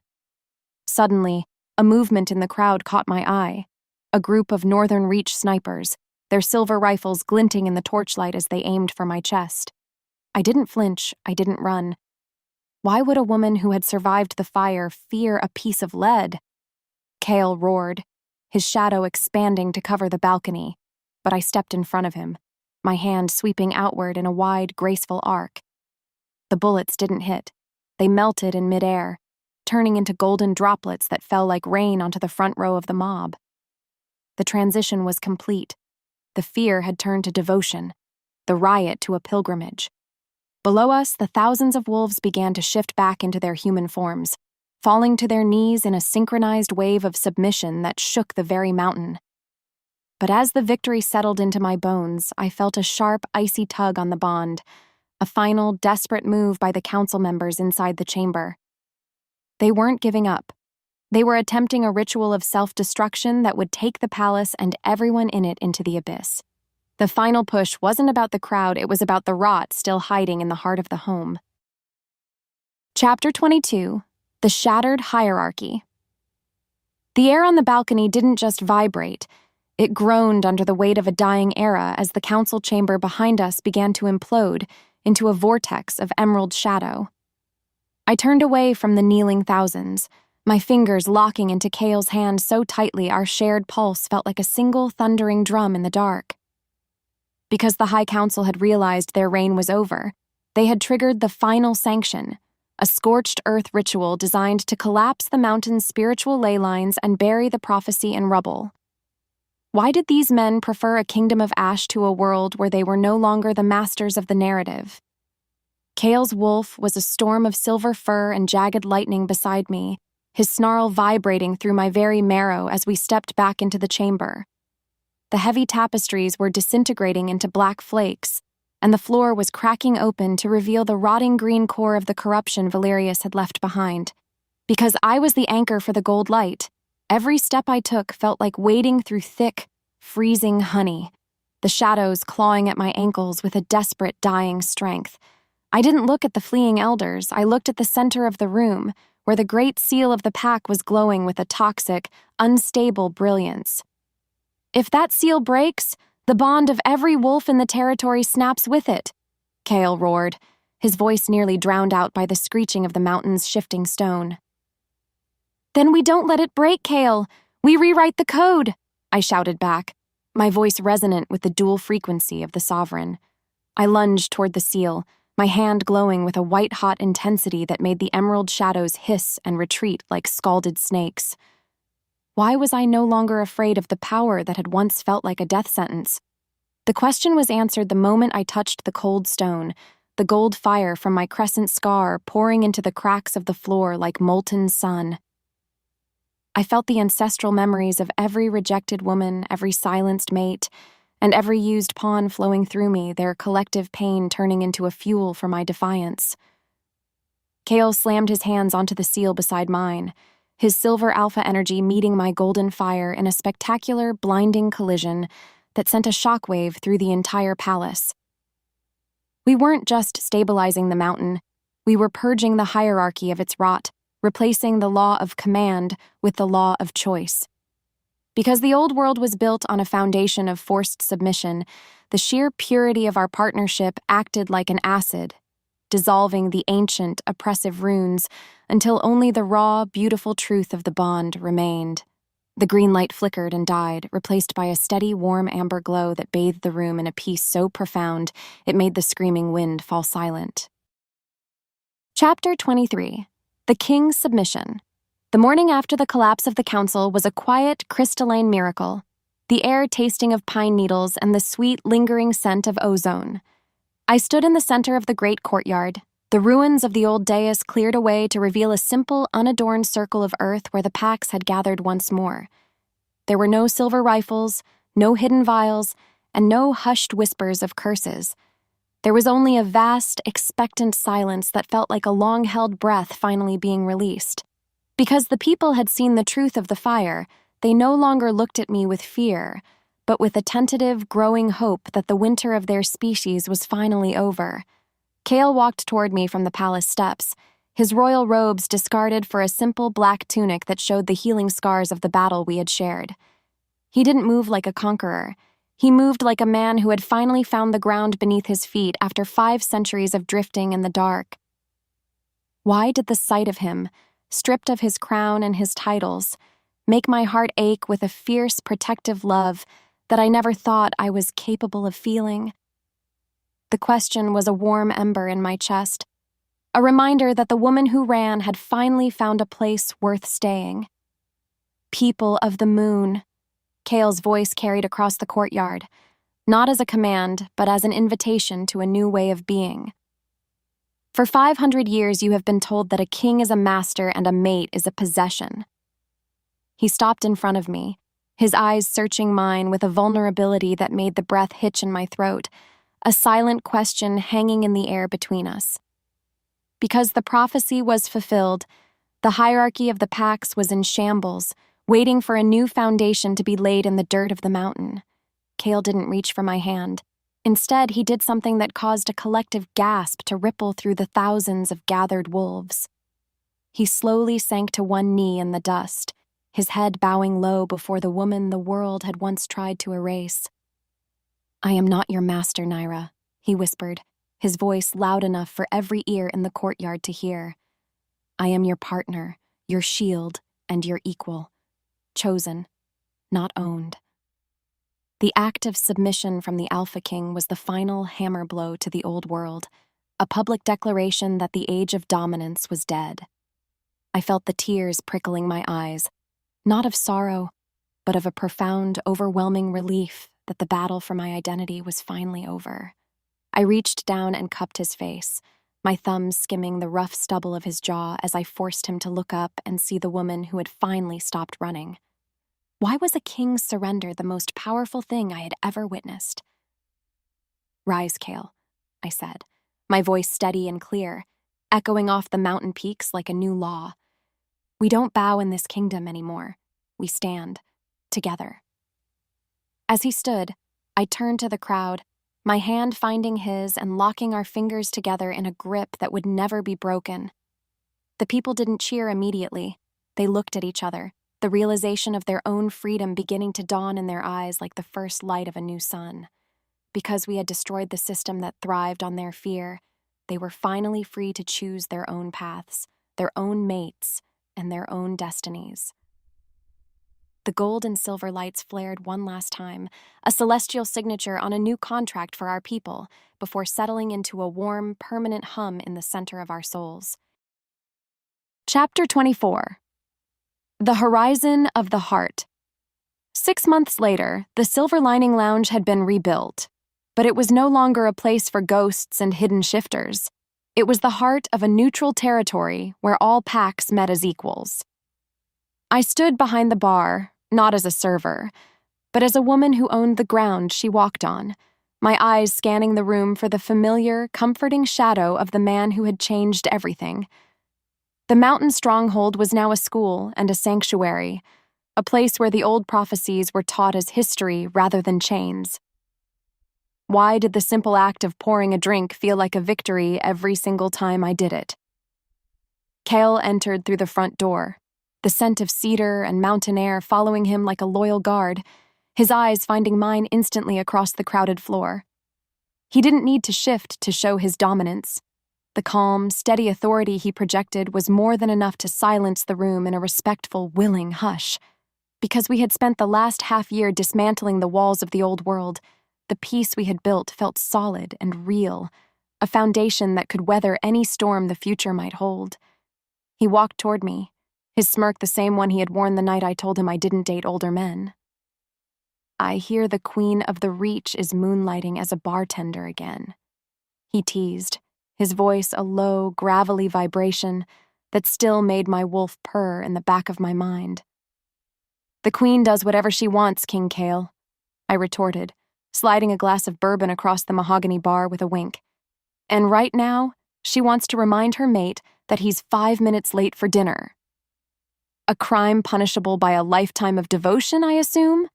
Suddenly, a movement in the crowd caught my eye. A group of Northern Reach snipers, their silver rifles glinting in the torchlight as they aimed for my chest. I didn't flinch, I didn't run. Why would a woman who had survived the fire fear a piece of lead? Kael roared, his shadow expanding to cover the balcony, but I stepped in front of him, my hand sweeping outward in a wide, graceful arc. The bullets didn't hit. They melted in midair, turning into golden droplets that fell like rain onto the front row of the mob. The transition was complete. The fear had turned to devotion, the riot to a pilgrimage. Below us, the thousands of wolves began to shift back into their human forms, falling to their knees in a synchronized wave of submission that shook the very mountain. But as the victory settled into my bones, I felt a sharp, icy tug on the bond, a final, desperate move by the council members inside the chamber. They weren't giving up. They were attempting a ritual of self-destruction that would take the palace and everyone in it into the abyss. The final push wasn't about the crowd, it was about the rot still hiding in the heart of the home. Chapter 22, The Shattered Hierarchy. The air on the balcony didn't just vibrate, it groaned under the weight of a dying era as the council chamber behind us began to implode into a vortex of emerald shadow. I turned away from the kneeling thousands, my fingers locking into Kael's hand so tightly our shared pulse felt like a single thundering drum in the dark. Because the High Council had realized their reign was over, they had triggered the final sanction, a scorched earth ritual designed to collapse the mountain's spiritual ley lines and bury the prophecy in rubble. Why did these men prefer a kingdom of ash to a world where they were no longer the masters of the narrative? Kael's wolf was a storm of silver fur and jagged lightning beside me, his snarl vibrating through my very marrow as we stepped back into the chamber. The heavy tapestries were disintegrating into black flakes, and the floor was cracking open to reveal the rotting green core of the corruption Valerius had left behind. Because I was the anchor for the gold light, every step I took felt like wading through thick, freezing honey, the shadows clawing at my ankles with a desperate, dying strength. I didn't look at the fleeing elders, I looked at the center of the room, where the great seal of the pack was glowing with a toxic, unstable brilliance. If that seal breaks, the bond of every wolf in the territory snaps with it, Kael roared, his voice nearly drowned out by the screeching of the mountain's shifting stone. Then we don't let it break, Kael. We rewrite the code, I shouted back, my voice resonant with the dual frequency of the sovereign. I lunged toward the seal, my hand glowing with a white-hot intensity that made the emerald shadows hiss and retreat like scalded snakes. Why was I no longer afraid of the power that had once felt like a death sentence? The question was answered the moment I touched the cold stone, the gold fire from my crescent scar pouring into the cracks of the floor like molten sun. I felt the ancestral memories of every rejected woman, every silenced mate, and every used pawn flowing through me, their collective pain turning into a fuel for my defiance. Kael slammed his hands onto the seal beside mine, his silver alpha energy meeting my golden fire in a spectacular, blinding collision that sent a shockwave through the entire palace. We weren't just stabilizing the mountain, we were purging the hierarchy of its rot, replacing the law of command with the law of choice. Because the old world was built on a foundation of forced submission, the sheer purity of our partnership acted like an acid, dissolving the ancient, oppressive runes until only the raw, beautiful truth of the bond remained. The green light flickered and died, replaced by a steady, warm amber glow that bathed the room in a peace so profound it made the screaming wind fall silent. Chapter 23. The King's Submission. The morning after the collapse of the council was a quiet, crystalline miracle, the air tasting of pine needles and the sweet, lingering scent of ozone. I stood in the center of the great courtyard, the ruins of the old dais cleared away to reveal a simple, unadorned circle of earth where the packs had gathered once more. There were no silver rifles, no hidden vials, and no hushed whispers of curses. There was only a vast, expectant silence that felt like a long-held breath finally being released. Because the people had seen the truth of the fire, they no longer looked at me with fear, but with a tentative, growing hope that the winter of their species was finally over. Kael walked toward me from the palace steps, his royal robes discarded for a simple black tunic that showed the healing scars of the battle we had shared. He didn't move like a conqueror. He moved like a man who had finally found the ground beneath his feet after 5 centuries of drifting in the dark. Why did the sight of him, stripped of his crown and his titles, make my heart ache with a fierce, protective love that I never thought I was capable of feeling? The question was a warm ember in my chest, a reminder that the woman who ran had finally found a place worth staying. People of the moon, Kael's voice carried across the courtyard, not as a command, but as an invitation to a new way of being. For 500 years you have been told that a king is a master and a mate is a possession. He stopped in front of me, his eyes searching mine with a vulnerability that made the breath hitch in my throat, a silent question hanging in the air between us. Because the prophecy was fulfilled, the hierarchy of the packs was in shambles, waiting for a new foundation to be laid in the dirt of the mountain. Kael didn't reach for my hand. Instead, he did something that caused a collective gasp to ripple through the thousands of gathered wolves. He slowly sank to one knee in the dust, his head bowing low before the woman the world had once tried to erase. "I am not your master, Nyra," he whispered, his voice loud enough for every ear in the courtyard to hear. "I am your partner, your shield, and your equal. Chosen, not owned." The act of submission from the Alpha King was the final hammer blow to the old world, a public declaration that the age of dominance was dead. I felt the tears prickling my eyes, not of sorrow, but of a profound, overwhelming relief that the battle for my identity was finally over. I reached down and cupped his face, my thumbs skimming the rough stubble of his jaw as I forced him to look up and see the woman who had finally stopped running. Why was a king's surrender the most powerful thing I had ever witnessed? "Rise, Kael," I said, my voice steady and clear, echoing off the mountain peaks like a new law. "We don't bow in this kingdom anymore. We stand, together." As he stood, I turned to the crowd, my hand finding his and locking our fingers together in a grip that would never be broken. The people didn't cheer immediately. They looked at each other, the realization of their own freedom beginning to dawn in their eyes like the first light of a new sun. Because we had destroyed the system that thrived on their fear, they were finally free to choose their own paths, their own mates, and their own destinies. The gold and silver lights flared one last time, a celestial signature on a new contract for our people, before settling into a warm, permanent hum in the center of our souls. Chapter 24. The Horizon of the Heart. 6 months later, the Silver Lining Lounge had been rebuilt, but it was no longer a place for ghosts and hidden shifters. It was the heart of a neutral territory where all packs met as equals. I stood behind the bar, not as a server, but as a woman who owned the ground she walked on, my eyes scanning the room for the familiar, comforting shadow of the man who had changed everything. The mountain stronghold was now a school and a sanctuary, a place where the old prophecies were taught as history rather than chains. Why did the simple act of pouring a drink feel like a victory every single time I did it? Kael entered through the front door, the scent of cedar and mountain air following him like a loyal guard, his eyes finding mine instantly across the crowded floor. He didn't need to shift to show his dominance. The calm, steady authority he projected was more than enough to silence the room in a respectful, willing hush. Because we had spent the last half-year dismantling the walls of the old world, the peace we had built felt solid and real, a foundation that could weather any storm the future might hold. He walked toward me, his smirk the same one he had worn the night I told him I didn't date older men. "I hear the Queen of the Reach is moonlighting as a bartender again," he teased, his voice a low, gravelly vibration that still made my wolf purr in the back of my mind. "The Queen does whatever she wants, King Kael," I retorted, sliding a glass of bourbon across the mahogany bar with a wink. "And right now, she wants to remind her mate that he's 5 minutes late for dinner." "A crime punishable by a lifetime of devotion, I assume?"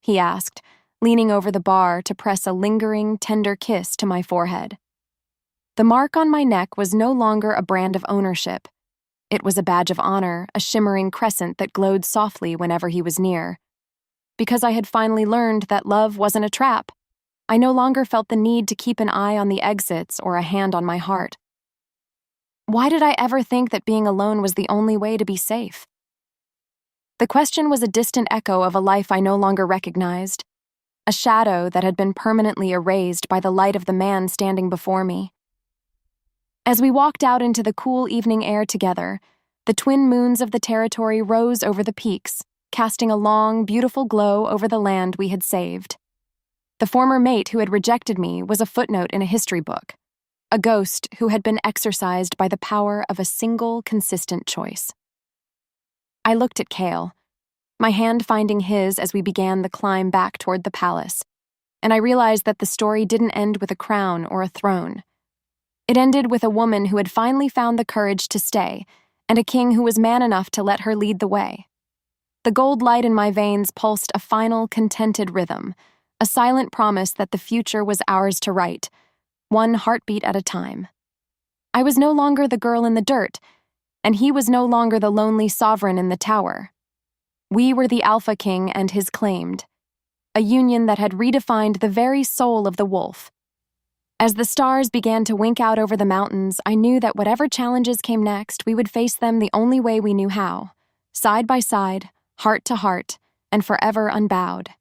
he asked, leaning over the bar to press a lingering, tender kiss to my forehead. The mark on my neck was no longer a brand of ownership. It was a badge of honor, a shimmering crescent that glowed softly whenever he was near. Because I had finally learned that love wasn't a trap, I no longer felt the need to keep an eye on the exits or a hand on my heart. Why did I ever think that being alone was the only way to be safe? The question was a distant echo of a life I no longer recognized, a shadow that had been permanently erased by the light of the man standing before me. As we walked out into the cool evening air together, the twin moons of the territory rose over the peaks, casting a long, beautiful glow over the land we had saved. The former mate who had rejected me was a footnote in a history book, a ghost who had been exorcised by the power of a single, consistent choice. I looked at Kael, my hand finding his as we began the climb back toward the palace, and I realized that the story didn't end with a crown or a throne. It ended with a woman who had finally found the courage to stay, and a king who was man enough to let her lead the way. The gold light in my veins pulsed a final, contented rhythm, a silent promise that the future was ours to write, one heartbeat at a time. I was no longer the girl in the dirt, and he was no longer the lonely sovereign in the tower. We were the Alpha King and his claimed, a union that had redefined the very soul of the wolf. As the stars began to wink out over the mountains, I knew that whatever challenges came next, we would face them the only way we knew how, side by side, heart to heart, and forever unbowed.